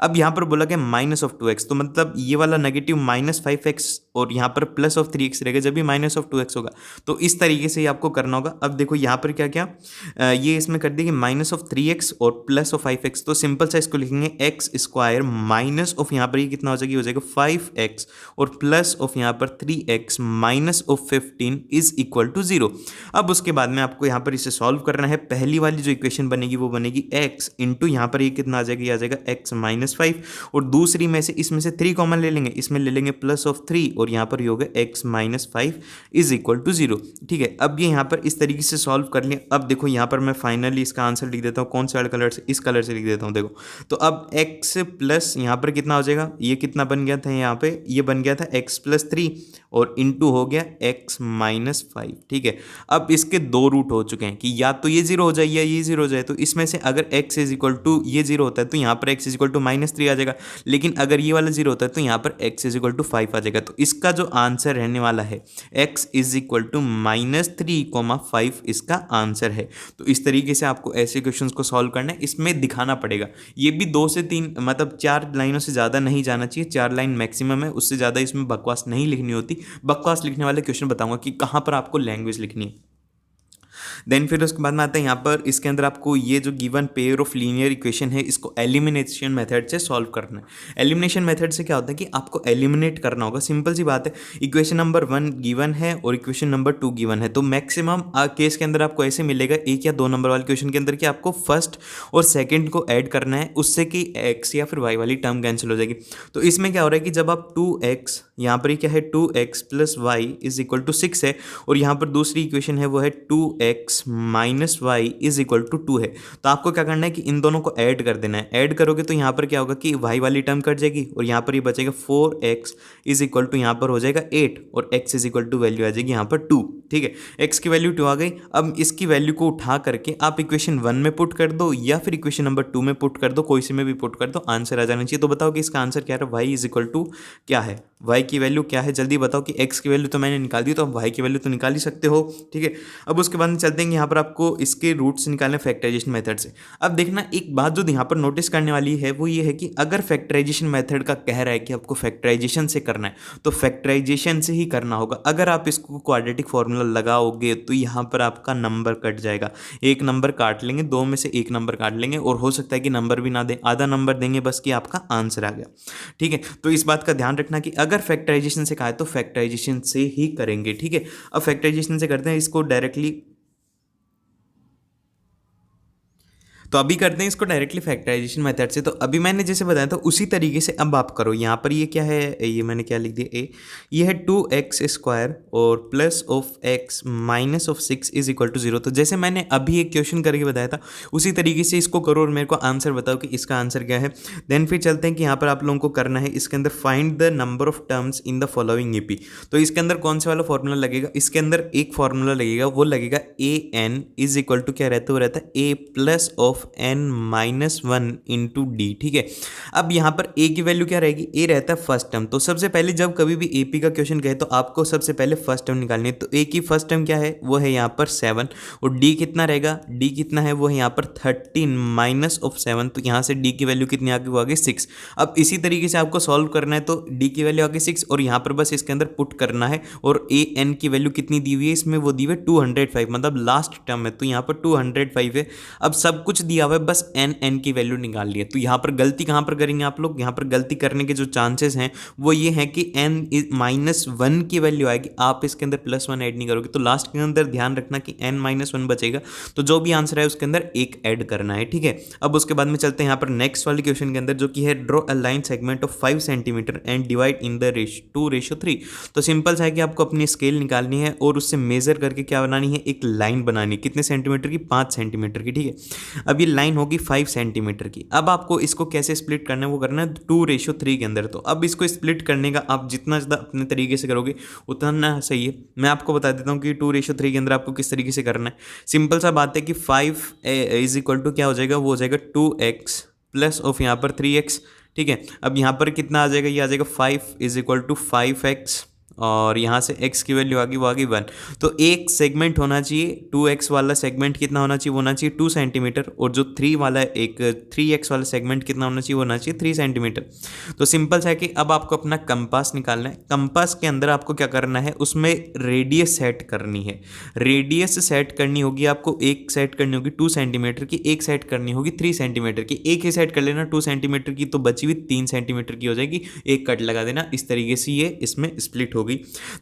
अब यहाँ पर बोला गया माइनस ऑफ 2x, तो मतलब ये वाला नेगेटिव -5x और यहाँ पर प्लस ऑफ 3x रहेगा जब भी माइनस ऑफ 2x होगा। तो इस तरीके से ही आपको करना होगा। अब देखो यहाँ पर क्या क्या ये इसमें कर देंगे माइनस ऑफ 3x और प्लस ऑफ 5x। तो सिंपल सा इसको लिखेंगे x² माइनस ऑफ यहाँ पर ये कितना हो जाएगी, हो जाएगा 5x और प्लस ऑफ यहाँ पर 3x minus of 15 is equal to 0। अब उसके बाद में आपको यहाँ पर इसे सॉल्व करना है। पहली वाली जो इक्वेशन बनेगी वो बनेगी x इंटू यहाँ पर ये कितना आ जाएगा, आ जाएगा x -5। और दूसरी में से इसमें से 3 कॉमन ले लेंगे, इसमें ले लेंगे प्लस ऑफ 3 और यहाँ पर पर ये होगा x minus 5 is equal to 0। ठीक है, अब ये यहाँ पर इस तरीके से सॉल्व कर लिया। अब देखो यहाँ पर मैं फाइनली इसका आंसर लिख देता हूँ, कौन से वाले कलर से, इस कलर से लिख देता हूँ। देखो तो अब x प्लस यहाँ पर कितना हो जाएगा, ये कितना बन गया था यहाँ पे, ये बन गया था x प्लस 3 और इंटू हो गया x माइनस 5। ठीक है, अब इसके दो रूट हो चुके हैं कि या तो ये 0 हो जाए या ये 0 हो जाए। तो इसमें से अगर x इज इक्वल टू ये 0 होता है तो यहाँ पर x इज इक्वल टू -3 आ जाएगा, लेकिन अगर ये वाला 0 होता है तो यहाँ पर x इज इक्वल टू 5 आ जाएगा। तो इसका जो आंसर रहने वाला है x इज इक्वल टू -3,5 इसका आंसर है। तो इस तरीके से आपको ऐसे क्वेश्चंस को सॉल्व करना है, इसमें दिखाना पड़ेगा। ये भी 2 से 3 मतलब 4 लाइनों से ज़्यादा नहीं जाना चाहिए, 4 लाइन मैक्सिमम है, उससे ज़्यादा इसमें बकवास नहीं लिखनी होती। बकवास लिखने वाले क्वेश्चन बताऊंगा कि कहाँ पर आपको लैंग्वेज लिखनी है। देन फिर उसके बाद में आता है यहाँ पर, इसके अंदर आपको ये जो given pair of linear equation है इसको एलिमिनेशन मेथड से सॉल्व करना है। एलिमिनेशन मेथड से क्या होता है कि आपको एलिमिनेट करना होगा, सिंपल सी बात है। इक्वेशन नंबर 1 गिवन है और इक्वेशन नंबर 2 गिवन है, तो मैक्सिमम केस के अंदर आपको ऐसे मिलेगा 1 या 2 नंबर वाले क्वेश्चन के अंदर कि आपको फर्स्ट और सेकेंड को ऐड करना है, उससे कि एक्स या फिर वाई वाली टर्म कैंसिल हो जाएगी। तो इसमें क्या हो रहा है कि जब आप 2x, यहाँ पर क्या है 2x plus y is equal to 6 है, और यहाँ पर दूसरी इक्वेशन है वो है 2x minus y is equal to 2 है। तो आपको क्या करना है कि इन दोनों को ऐड कर देना है। ऐड करोगे तो यहाँ पर क्या होगा कि y वाली टर्म कट जाएगी और यहाँ पर ये बचेगा 4x इज इक्वल टू यहाँ पर हो जाएगा 8 और x is equal to value आ जाएगी यहाँ पर 2। ठीक है, x की वैल्यू 2 आ गई। अब इसकी वैल्यू को उठा करके आप इक्वेशन 1 में पुट कर दो या फिर इक्वेशन नंबर 2 में पुट कर दो, कोई से में भी पुट कर दो, आंसर आ जाना चाहिए। तो बताओ कि इसका आंसर क्या है, y इज इक्वल टू क्या है, y की वैल्यू क्या है, जल्दी बताओ। कि x की वैल्यू तो मैंने निकाल दी, तो अब y की वैल्यू तो निकाल ही सकते हो। ठीक है, अब उसके बाद चलते हैं यहाँ पर आपको इसके रूट्स निकालने फैक्टराइजेशन मेथड से। अब देखना एक बात जो यहाँ पर नोटिस करने वाली है वो ये है कि अगर फैक्टराइजेशन मेथड का कह रहा है कि आपको फैक्टराइजेशन से करना है तो फैक्टराइजेशन से ही करना होगा। अगर आप इसको क्वाड्रेटिक फॉर्मूला लगाओगे तो यहाँ पर आपका नंबर कट जाएगा, एक नंबर काट लेंगे, 2 में से एक नंबर काट लेंगे, और हो सकता है कि नंबर भी ना दें, आधा नंबर देंगे बस कि आपका आंसर आ गया। ठीक है, तो इस बात का ध्यान रखना कि अगर फैक्टराइजेशन से कहा है तो फैक्टराइजेशन से ही करेंगे। ठीक है, अब फैक्टराइजेशन से करते हैं इसको डायरेक्टली, तो अभी करते हैं इसको डायरेक्टली फैक्टराइजेशन मेथड से। तो अभी मैंने जैसे बताया था उसी तरीके से अब आप करो। यहाँ पर ये क्या है, ये मैंने क्या लिख दिया, ये है 2x स्क्वायर और plus of x minus of 6 is equal to 0। तो जैसे मैंने अभी एक क्वेश्चन करके बताया था उसी तरीके से इसको करो और मेरे को आंसर बताओ कि इसका आंसर क्या है। देन फिर चलते हैं कि यहाँ पर आप लोगों को करना है इसके अंदर find the number of terms in the following EP. तो इसके अंदर कौन से वाला फॉर्मूला लगेगा, इसके अंदर एक फॉर्मूला लगेगा, वो लगेगा an इज इक्वल टू क्या रहता है, वो रहता है a plus of n minus 1 into d. ठीक है, अब यहाँ पर a की वैल्यू क्या रहेगी, a रहता है फर्स्ट टर्म। तो सबसे पहले जब कभी भी AP का क्वेश्चन कहे तो आपको सबसे पहले फर्स्ट टर्म निकालनी है। तो a की फर्स्ट टर्म क्या है, वो है यहाँ पर 7, और d कितना रहेगा, d कितना है, वो है यहाँ पर 13 माइनस ऑफ 7। तो यहाँ से d की वैल्यू कितनी आ गई, वो आ गई 6। अब इसी तरीके से आपको सॉल्व करना है, तो d की वैल्यू आ गई 6 और यहाँ पर बस इसके अंदर पुट करना है, और an की वैल्यू कितनी दी हुई है इसमें, वो दी हुई है 205, मतलब लास्ट टर्म है, तो यहाँ पर 205 है। अब सब कुछ दिया हुआ है, बस n की वैल्यू निकाल ली है। तो यहाँ पर गलती कहाँ पर करेंगे आप लोग, यहाँ पर गलती करने के जो चांसेस हैं वो ये हैं कि n माइनस 1 की वैल्यू आएगी, आप इसके अंदर +1 ऐड नहीं करोगे। तो लास्ट के अंदर ध्यान रखना कि n माइनस 1 बचेगा, तो जो भी आंसर है उसके अंदर एक ऐड करना है। ठीक है, अब उसके बाद में चलते हैं यहाँ पर नेक्स्ट वाले क्वेश्चन के अंदर, जो कि है draw a line segment of 5 centimetre and divide in the 2:3। तो सिंपल सा है कि आपको अपनी स्केल निकालनी है और उससे मेजर करके क्या बनानी है, एक लाइन बनानी है। कितने सेंटीमीटर की, 5 सेंटीमीटर की। ठीक है, अब ये लाइन होगी 5 सेंटीमीटर की। अब आपको इसको कैसे स्प्लिट करना है, वो करना है 2:3 के अंदर। तो अब इसको स्प्लिट करने का आप जितना ज़्यादा अपने तरीके से करोगे उतना सही है। मैं आपको बता देता हूँ कि 2:3 के अंदर आपको किस तरीके से करना है। सिंपल सा बात है कि 5 इज इक्वल टू क्या हो जाएगा, वो हो जाएगा 2x प्लस ऑफ यहाँ पर 3x। ठीक है, अब यहाँ पर कितना आ जाएगा, ये आ जाएगा 5 इज इक्वल टू 5x, और यहाँ से x की वैल्यू आ गई, वो आ गई 1। तो एक सेगमेंट होना चाहिए, 2x वाला सेगमेंट कितना होना चाहिए, वो होना चाहिए 2 सेंटीमीटर, और जो 3 वाला एक 3x वाला सेगमेंट कितना होना चाहिए, वो होना चाहिए 3 सेंटीमीटर। तो सिंपल सा है कि अब आपको अपना कंपास निकालना है। कंपास के अंदर आपको क्या करना है, उसमें रेडियस सेट करनी है। रेडियस सेट करनी होगी आपको, एक सेट करनी होगी 2 सेंटीमीटर की, एक सेट करनी होगी 3 सेंटीमीटर की। एक ही सेट कर लेना 2 सेंटीमीटर की, तो बची हुई 3 सेंटीमीटर की हो जाएगी, एक कट लगा देना। इस तरीके से ये इसमें स्प्लिट 8 हो गई।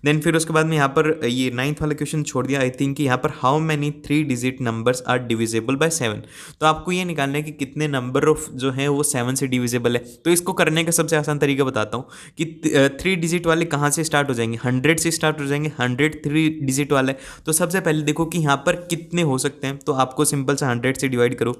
देन फिर उसके बाद में यहाँ पर ये 9th वाला क्वेश्चन छोड़ दिया आई थिंक कि यहाँ पर how many 3 digit numbers are divisible by 7। तो आपको ये निकालना है कि कितने नंबर ऑफ जो है वो 7 से डिविजिबल है। तो इसको करने का सबसे आसान तरीका बताता हूँ कि 3 डिजिट वाले कहाँ से स्टार्ट हो जाएंगे, 100 से स्टार्ट हो जाएंगे। 100 3 डिजिट वाले, तो सबसे पहले देखो कि यहाँ पर कितने हो सकते हैं। तो आपको सिंपल सा 100 से डिवाइड करो,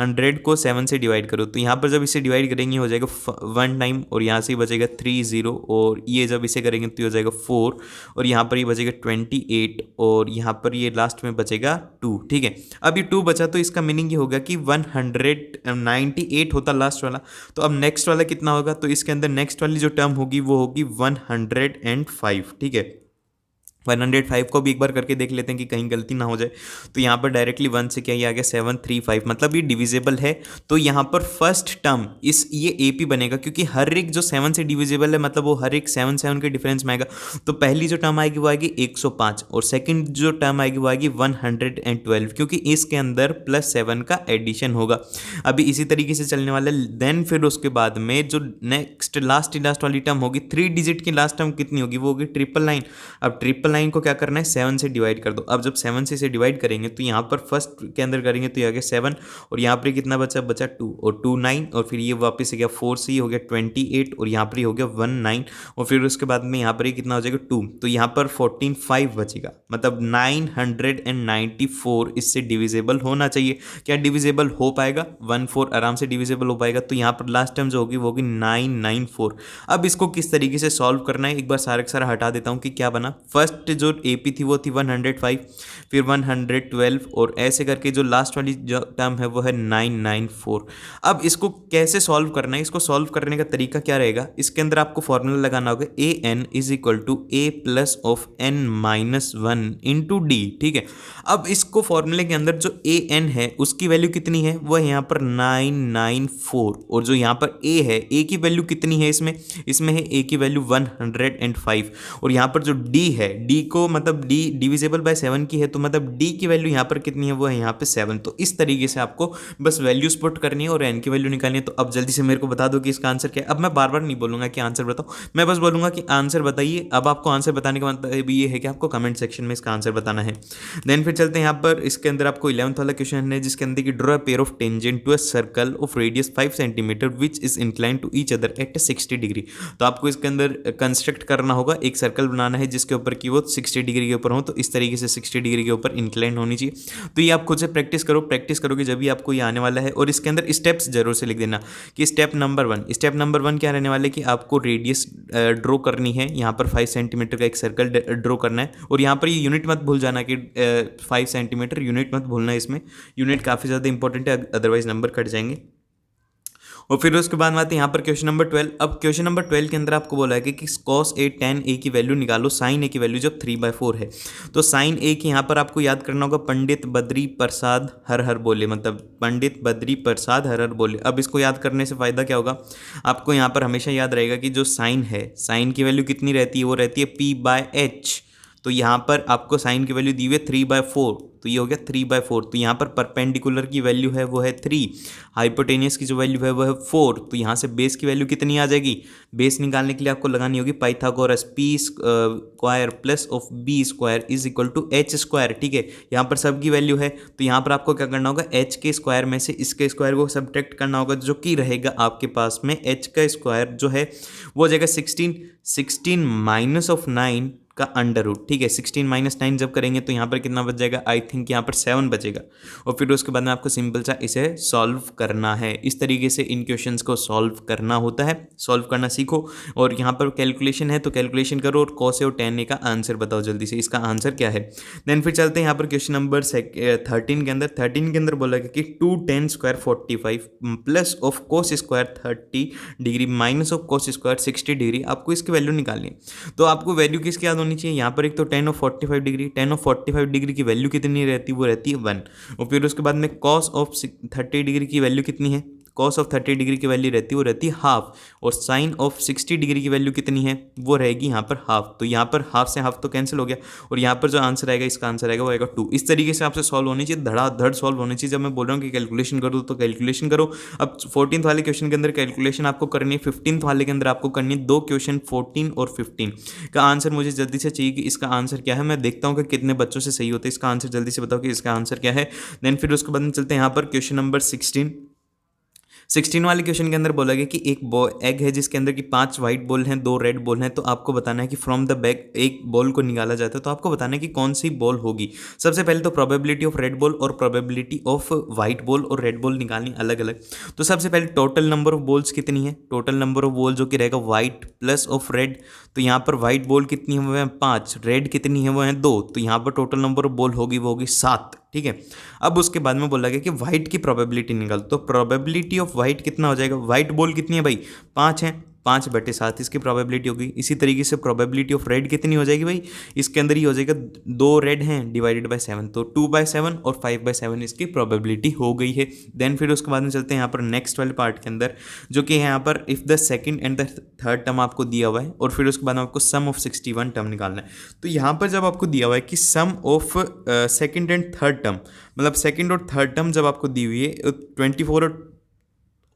100 को 7 से डिवाइड करो। तो यहाँ पर जब इसे डिवाइड करेंगे हो जाएगा 1 टाइम, और यहाँ से बचेगा 3 0, और ये जब इसे करेंगे तो ये हो जाएगा 4, और यहाँ पर ये बचेगा 28, और यहाँ पर ये लास्ट में बचेगा 2। ठीक है, अब ये 2 बचा, तो इसका मीनिंग ये होगा कि 198 होता लास्ट वाला। तो अब नेक्स्ट वाला कितना होगा, तो इसके अंदर नेक्स्ट वाली जो टर्म होगी वो होगी 105। ठीक है, 105 को भी एक बार करके देख लेते हैं कि कहीं गलती ना हो जाए। तो यहाँ पर डायरेक्टली 1 से क्या ये आ गया 735, मतलब ये डिविजिबल है। तो यहाँ पर फर्स्ट टर्म ये AP बनेगा, क्योंकि हर एक जो 7 से डिविजिबल है मतलब वो हर एक 7 के डिफरेंस में आएगा। तो पहली जो टर्म आएगी वो आएगी 105, और सेकंड जो टर्म आएगी वो आएगी 112, क्योंकि इसके अंदर +7 का एडिशन होगा। अभी इसी तरीके से चलने वाला है। देन फिर उसके बाद में जो नेक्स्ट लास्ट वाली टर्म होगी, 3 डिजिट की लास्ट टर्म कितनी होगी, वो होगी 999। अब 999 को क्या करना है, 7 से डिवाइड कर दो। अब जब 7 से इसे डिवाइड करेंगे तो यहाँ पर फर्स्ट के अंदर करेंगे तो ये आ गया 7, और यहाँ पर कितना बचा 2, और 2 9, और फिर ये वापस से गया 4 से, ये हो गया 28, और यहाँ पर ये हो गया 19, और फिर उसके बाद में यहाँ पर ये कितना हो जाएगा 2। तो यहाँ पर 14 5 बचेगा, मतलब 994 इससे डिविजिबल होना चाहिए। क्या डिविजिबल हो पाएगा, 14 आराम से डिविजिबल हो पाएगा। तो यहाँ पर लास्ट टर्म जो होगी वो होगी 994। अब इसको किस तरीके से सॉल्व करना है, एक बार सारा सारा हटा देता हूँ कि क्या बना। फर्स्ट जो AP थी वो थी 105, फिर 112, और ऐसे करके जो लास्ट वाली जो टर्म है वो है 994। अब इसको कैसे सॉल्व करना है, इसको सॉल्व करने का तरीका क्या रहेगा, इसके अंदर आपको फॉर्मूला लगाना होगा AN = A plus of N minus 1 into D। ठीक है, अब इसको फॉर्मूले के अंदर जो AN है उसकी वैल्यू कितनी है, वो है यहाँ पर 994, और जो यहाँ पर A है, A की वैल्यू कितनी है, इसमें है A की वैल्यू 105, और यहाँ पर जो D है, D को मतलब D डिविजिबल बाय 7 की है, तो मतलब D की वैल्यू यहाँ पर कितनी है, वो है यहाँ पे 7। तो इस तरीके से आपको बस वैल्यूज पुट करनी है और N की वैल्यू निकालनी है। तो अब जल्दी से मेरे को बता दो कि इसका आंसर क्या है। अब मैं बार बार नहीं बोलूंगा कि आंसर बताओ, मैं बस बोलूंगा कि आंसर बताइए। अब आपको आंसर बताने का मतलब ये है कि आपको कमेंट सेक्शन में इसका आंसर बताना है। देन फिर चलते हैं यहाँ पर, इसके अंदर आपको 11th वाला क्वेश्चन है जिसके अंदर की draw a pair of tangent to a circle of radius 5 centimetre which is incline to each other at 60 degree. तो आपको इसके अंदर कंस्ट्रक्ट करना होगा, एक सर्कल बनाना है जिसके ऊपर की वो 60 डिग्री के ऊपर हो, तो इस तरीके से 60 डिग्री के ऊपर इंक्लाइन होनी चाहिए। तो ये आप खुद से प्रैक्टिस करोगे जब भी आपको ये आने वाला है। और इसके अंदर स्टेप्स जरूर से लिख देना कि स्टेप नंबर 1 क्या रहने वाला है कि आपको रेडियस ड्रॉ करनी है, यहाँ पर 5 सेंटीमीटर का एक सर्कल ड्रॉ करना है। और यहाँ पर ये यूनिट मत भूल जाना कि 5 सेंटीमीटर यूनिट मत भूलना, इसमें यूनिट काफ़ी ज़्यादा इंपॉर्टेंट है, अदरवाइज नंबर कट जाएंगे। और फिर उसके बाद में आते हैं यहाँ पर क्वेश्चन नंबर 12। अब क्वेश्चन नंबर 12 के अंदर आपको बोला है कि cos A tan A की वैल्यू निकालो, sin A की वैल्यू जब 3/4 है। तो sin A की यहाँ पर आपको याद करना होगा पंडित बद्री प्रसाद हर हर बोले, मतलब पंडित बद्री प्रसाद हर हर बोले। अब इसको याद करने से फ़ायदा क्या होगा, आपको यहाँ पर हमेशा याद रहेगा कि जो साइन है, साइन की वैल्यू कितनी रहती है, वो रहती है P/H। तो यहाँ पर आपको साइन की वैल्यू दी हुई है 3/4, तो ये हो गया 3/4। तो यहाँ पर परपेंडिकुलर की वैल्यू है वो है 3, हाइपोटेनियस की जो वैल्यू है वो है 4। तो यहाँ से बेस की वैल्यू कितनी आ जाएगी, बेस निकालने के लिए आपको लगानी होगी Pythagoras, P² plus of B² is equal to H²। ठीक है, यहाँ पर सब की वैल्यू है, तो यहाँ पर आपको क्या करना होगा, H के स्क्वायर में से इसके स्क्वायर को सब्ट्रैक्ट करना होगा, जो कि रहेगा आपके पास में H का स्क्वायर जो है वो हो जाएगा 16 माइनस ऑफ 9 का अंडर रूट। ठीक है, 16 - 9 जब करेंगे तो यहाँ पर कितना बच जाएगा, आई थिंक यहाँ पर 7 बचेगा। और फिर उसके बाद में आपको सिंपल सा इसे सॉल्व करना है। इस तरीके से इन क्वेश्चंस को सॉल्व करना होता है, सॉल्व करना सीखो। और यहाँ पर कैलकुलेशन है तो कैलकुलेशन करो, और cos A और tan A का आंसर बताओ जल्दी से, इसका आंसर क्या है। देन फिर चलते हैं यहाँ पर क्वेश्चन नंबर 13 के अंदर। 13 के अंदर बोला कि 2 tan² 45 plus of cos² 30 degree minus of cos² 60 degree, आपको इसकी वैल्यू निकालनी है। तो आपको वैल्यू किसकी याद होनी चाहिए, यहाँ पर एक तो tan of 45 degree, tan of 45 degree की वैल्यू कितनी रहती है, वो रहती है 1। और फिर उसके बाद में cos ऑफ 30 डिग्री की वैल्यू कितनी है, कॉस ऑफ 30 डिग्री की वैल्यू रहती है वो रहती है हाफ, और साइन ऑफ 60 डिग्री की वैल्यू कितनी है वो रहेगी यहाँ पर हाफ। तो यहाँ पर हाफ से हाफ तो कैंसिल हो गया, और यहाँ पर जो आंसर आएगा इसका आंसर आएगा वो आएगा 2। इस तरीके से आपसे सॉल्व होनी चाहिए, धड़ाधड़ सॉल्व होनी चाहिए। जब मैं बोल रहा हूँ कि कैलकुलेशन करो तो कैलकुलेशन करो। अब 14th वाले क्वेश्चन के अंदर कैलकुलेशन आपको करनी है, 15th वाले के अंदर आपको करनी है 2 क्वेश्चन 14 और 15 का आंसर मुझे जल्दी से चाहिए कि इसका आंसर क्या है। मैं देखता हूँ कि कितने बच्चों से सही होता है, इसका आंसर जल्दी से बताओ कि इसका आंसर क्या है। देन फिर उसके बाद में चलते हैं यहाँ पर क्वेश्चन नंबर 16 वाले क्वेश्चन के अंदर बोला गया कि एक एग है जिसके अंदर की 5 व्हाइट बॉल हैं 2 रेड बॉल हैं, तो आपको बताना है कि फ्रॉम द बैग एक बॉल को निकाला जाता है, तो आपको बताना है कि कौन सी बॉल होगी। सबसे पहले तो प्रोबेबिलिटी ऑफ रेड बॉल और प्रोबेबिलिटी ऑफ व्हाइट बॉल और रेड बॉल निकालनी अलग अलग। तो सबसे पहले टोटल नंबर ऑफ बॉल्स कितनी है, टोटल नंबर ऑफ बॉल जो कि रहेगा व्हाइट प्लस ऑफ रेड। तो यहाँ पर व्हाइट बॉल कितनी है वो है 5, रेड कितनी है वो है 2, तो यहाँ पर टोटल नंबर ऑफ बॉल होगी वो होगी 7। ठीक है, अब उसके बाद में बोला गया कि व्हाइट की प्रोबेबिलिटी निकाल, तो प्रोबेबिलिटी ऑफ व्हाइट कितना हो जाएगा, व्हाइट बॉल कितनी है भाई 5 है, 5/7 इसकी प्रोबेबिलिटी होगी। इसी तरीके से प्रोबेबिलिटी ऑफ रेड कितनी हो जाएगी भाई, इसके अंदर ही हो जाएगा 2 रेड हैं डिवाइडेड बाय 7, तो 2/7 और 5/7 इसकी प्रोबेबिलिटी हो गई है। देन फिर उसके बाद में चलते हैं यहाँ पर नेक्स्ट वाले पार्ट के अंदर, जो कि है यहाँ पर if the second and the third term आपको दिया हुआ है, और फिर उसके बाद आपको सम ऑफ 61 टर्म निकालना है। तो यहाँ पर जब आपको दिया हुआ है कि sum of second and third term, मतलब सेकंड और थर्ड टर्म जब आपको दी हुई है 24 और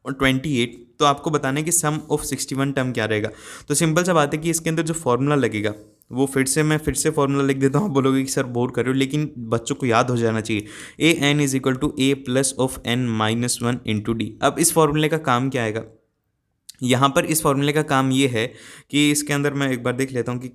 28, तो आपको बताना है कि सम ऑफ 61 टर्म क्या रहेगा। तो सिंपल सा बात है कि इसके अंदर जो फॉर्मूला लगेगा वो फिर से फॉर्मूला लिख देता हूँ। आप बोलोगे कि सर बोर कर रहे हो, लेकिन बच्चों को याद हो जाना चाहिए। AN = A plus of N-1 into D. अब इस फॉर्मूले का काम क्या आएगा, यहाँ पर इस फॉर्मूले का काम ये है कि इसके अंदर मैं एक बार देख लेता हूँ कि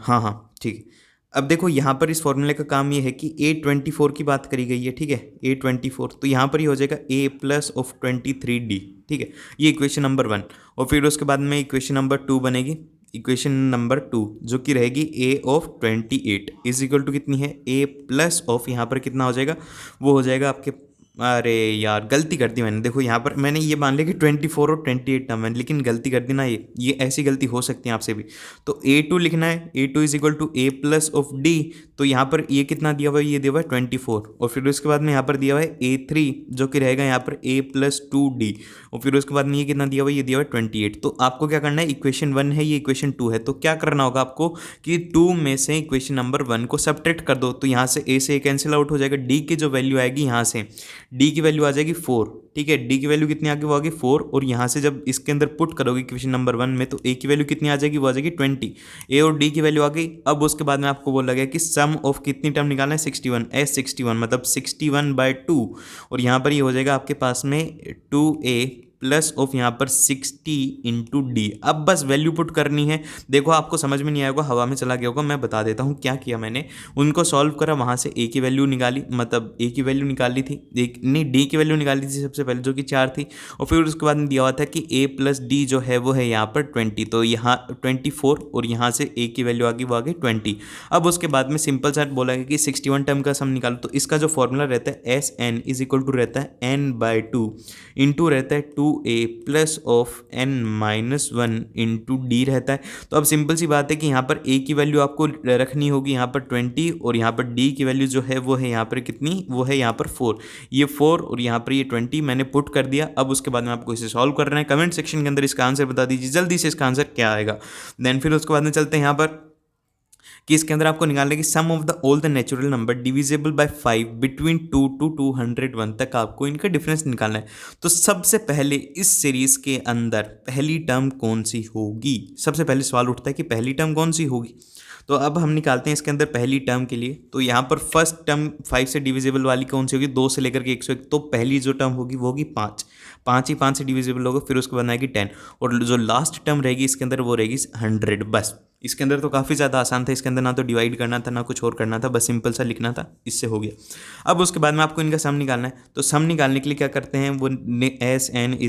हाँ ठीक है। अब देखो यहाँ पर इस फॉर्मूले का काम ये है कि A24 की बात करी गई है, ठीक है, A24, तो यहाँ पर ही हो जाएगा A प्लस ऑफ 23D। ठीक है, ये इक्वेशन नंबर 1, और फिर उसके बाद में इक्वेशन नंबर 2 बनेगी, इक्वेशन नंबर 2 जो कि रहेगी A of 28 is equal to कितनी है, A प्लस ऑफ यहाँ पर कितना हो जाएगा, वो हो जाएगा आपके, अरे यार गलती कर दी मैंने। देखो यहाँ पर मैंने ये मान लिया कि 24 और 28 टर्म है, लेकिन गलती कर दी ना, ये ऐसी गलती हो सकती है आपसे भी। तो A2 लिखना है, A2 = A plus of D। तो यहाँ पर ये कितना दिया हुआ है, ये दिया हुआ है 24, और फिर उसके बाद में यहाँ पर दिया हुआ है A3 जो कि रहेगा यहाँ पर A प्लस 2D, और फिर उसके बाद में ये कितना दिया हुआ है, ये दिया हुआ है 28। तो आपको क्या करना है, इक्वेशन 1 है, ये इक्वेशन 2 है, तो क्या करना होगा आपको कि 2 में से इक्वेशन नंबर 1 को सब्ट्रैक्ट कर दो। तो यहाँ से A से कैंसिल आउट हो जाएगा, D की जो वैल्यू आएगी यहाँ से D की वैल्यू आ जाएगी 4। ठीक है, D की वैल्यू कितनी आगे वो आगे 4, और यहाँ से जब इसके अंदर पुट करोगे इक्वेशन नंबर 1 में, तो A की वैल्यू कितनी आ जाएगी, वो आ जाएगी 20। A और D की वैल्यू आ गई। अब उसके बाद में आपको बोला गया कि सम ऑफ कितनी टर्म निकालना है, 61, S61 मतलब 61/2, और यहाँ पर ये हो जाएगा आपके पास में 2A प्लस ऑफ यहाँ पर 60 इंटू डी। अब बस वैल्यू पुट करनी है। देखो आपको समझ में नहीं आएगा, हवा में चला गया होगा, मैं बता देता हूँ क्या किया मैंने। उनको सॉल्व करा, वहाँ से ए की वैल्यू निकाली, मतलब ए की वैल्यू निकाली थी, नहीं डी की वैल्यू निकाली थी सबसे पहले जो कि 4 थी, और फिर उसके बाद में दिया हुआ था कि ए प्लस डी जो है वो है यहाँ पर 20, तो यहाँ 24, और यहाँ से ए की वैल्यू आ गई वो आ गई 20। अब उसके बाद में सिंपल सा बोला गया कि 61 टर्म का सम निकालो। तो इसका जो फॉर्मूला रहता है SN = रहता है n/2 इंटू रहता है 2A plus of N-1 into D रहता है। तो अब सिंपल सी बात है कि यहाँ पर A की वैल्यू आपको रखनी होगी यहाँ पर 20, और यहाँ पर D की वैल्यू जो है वो है यहाँ पर कितनी, वो है यहाँ पर 4, ये 4 और यहाँ पर ये 20 मैंने पुट कर दिया। अब उसके बाद में आपको इसे सॉल्व करना है। कमेंट सेक्शन के अंदर इसका आंसर बता दीजिए जल्दी से, इसका आंसर क्या आएगा। देन फिर उसके बाद में चलते हैं यहाँ पर कि इसके अंदर आपको निकालना है कि sum of the all the natural number divisible by 5 between 2 to 201 तक आपको इनका डिफरेंस निकालना है। तो सबसे पहले इस सीरीज के अंदर पहली टर्म कौन सी होगी, सबसे पहले सवाल उठता है कि पहली टर्म कौन सी होगी। तो अब हम निकालते हैं इसके अंदर पहली टर्म के लिए। तो यहाँ पर फर्स्ट टर्म 5 से डिविजिबल वाली कौन सी होगी, 2 से लेकर के 101, तो पहली जो टर्म होगी वो होगी 5, 5 ही 5 से डिविजिबल होगा, फिर उसके बाद आएगी 10, और जो लास्ट टर्म रहेगी इसके अंदर वो रहेगी 100। बस इसके अंदर तो काफ़ी ज़्यादा आसान था, इसके अंदर ना तो डिवाइड करना था ना कुछ और करना था, बस सिंपल सा लिखना था, इससे हो गया। अब उसके बाद में आपको इनका सम निकालना है। तो सम निकालने के लिए क्या करते हैं, वो SN =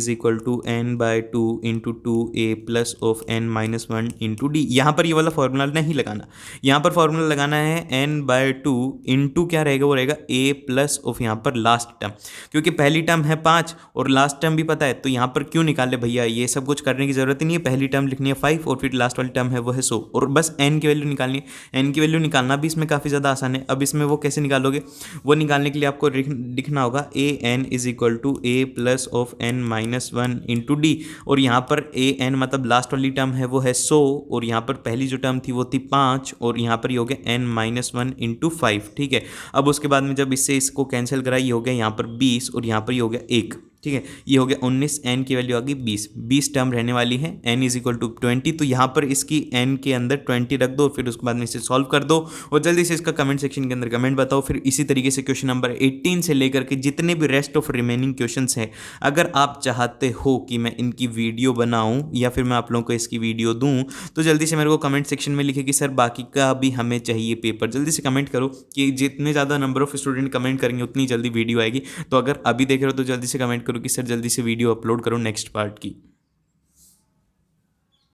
n/2 into 2A plus of N-1 into D. यहाँ पर ये वाला फॉर्मूला नहीं लगाना, यहाँ पर फॉर्मूला लगाना है n/2 इंटू क्या रहेगा, वो रहेगा A प्लस ऑफ यहाँ पर लास्ट टर्म, क्योंकि पहली टर्म है 5 और लास्ट टर्म भी पता है, तो यहाँ पर क्यों निकाले भैया, ये सब कुछ करने की जरूरत ही नहीं है। पहली टर्म लिखनी है 5 और फिर लास्ट वाली टर्म है वो है 100। 200 और बस n की वैल्यू निकालनी है। n की वैल्यू निकालना भी इसमें काफ़ी ज़्यादा आसान है। अब इसमें वो कैसे निकालोगे, वो निकालने के लिए आपको लिखना होगा a n is equal to a plus of n minus one into d. और यहाँ पर ए एन मतलब लास्ट वाली टर्म है वो है 100 और यहाँ पर पहली जो टर्म थी वो थी 5 और यहाँ पर ये हो गया n माइनस वन इंटू 5। ठीक है, अब उसके बाद में जब इससे इसको कैंसिल करा ये हो गया यहाँ पर 20 और यहाँ पर ये हो गया 1। ठीक है, ये हो गया 19, n की वैल्यू आ गई 20 टर्म रहने वाली है, n इज इक्वल टू 20। तो यहाँ पर इसकी n के अंदर 20 रख दो, फिर उसके बाद में इसे सॉल्व कर दो और जल्दी से इसका कमेंट सेक्शन के अंदर कमेंट बताओ। फिर इसी तरीके से क्वेश्चन नंबर 18 से लेकर के जितने भी रेस्ट ऑफ रिमेनिंग क्वेश्चंस हैं, अगर आप चाहते हो कि मैं इनकी वीडियो बनाऊँ या फिर मैं आप लोगों को इसकी वीडियो दूँ तो जल्दी से मेरे को कमेंट सेक्शन में लिखे कि सर बाकी का भी हमें चाहिए पेपर। जल्दी से कमेंट करो कि जितने ज़्यादा नंबर ऑफ स्टूडेंट कमेंट करेंगे उतनी जल्दी वीडियो आएगी। तो अगर अभी देख रहे हो तो जल्दी से कमेंट करो कि सर जल्दी से वीडियो अपलोड करो नेक्स्ट पार्ट की।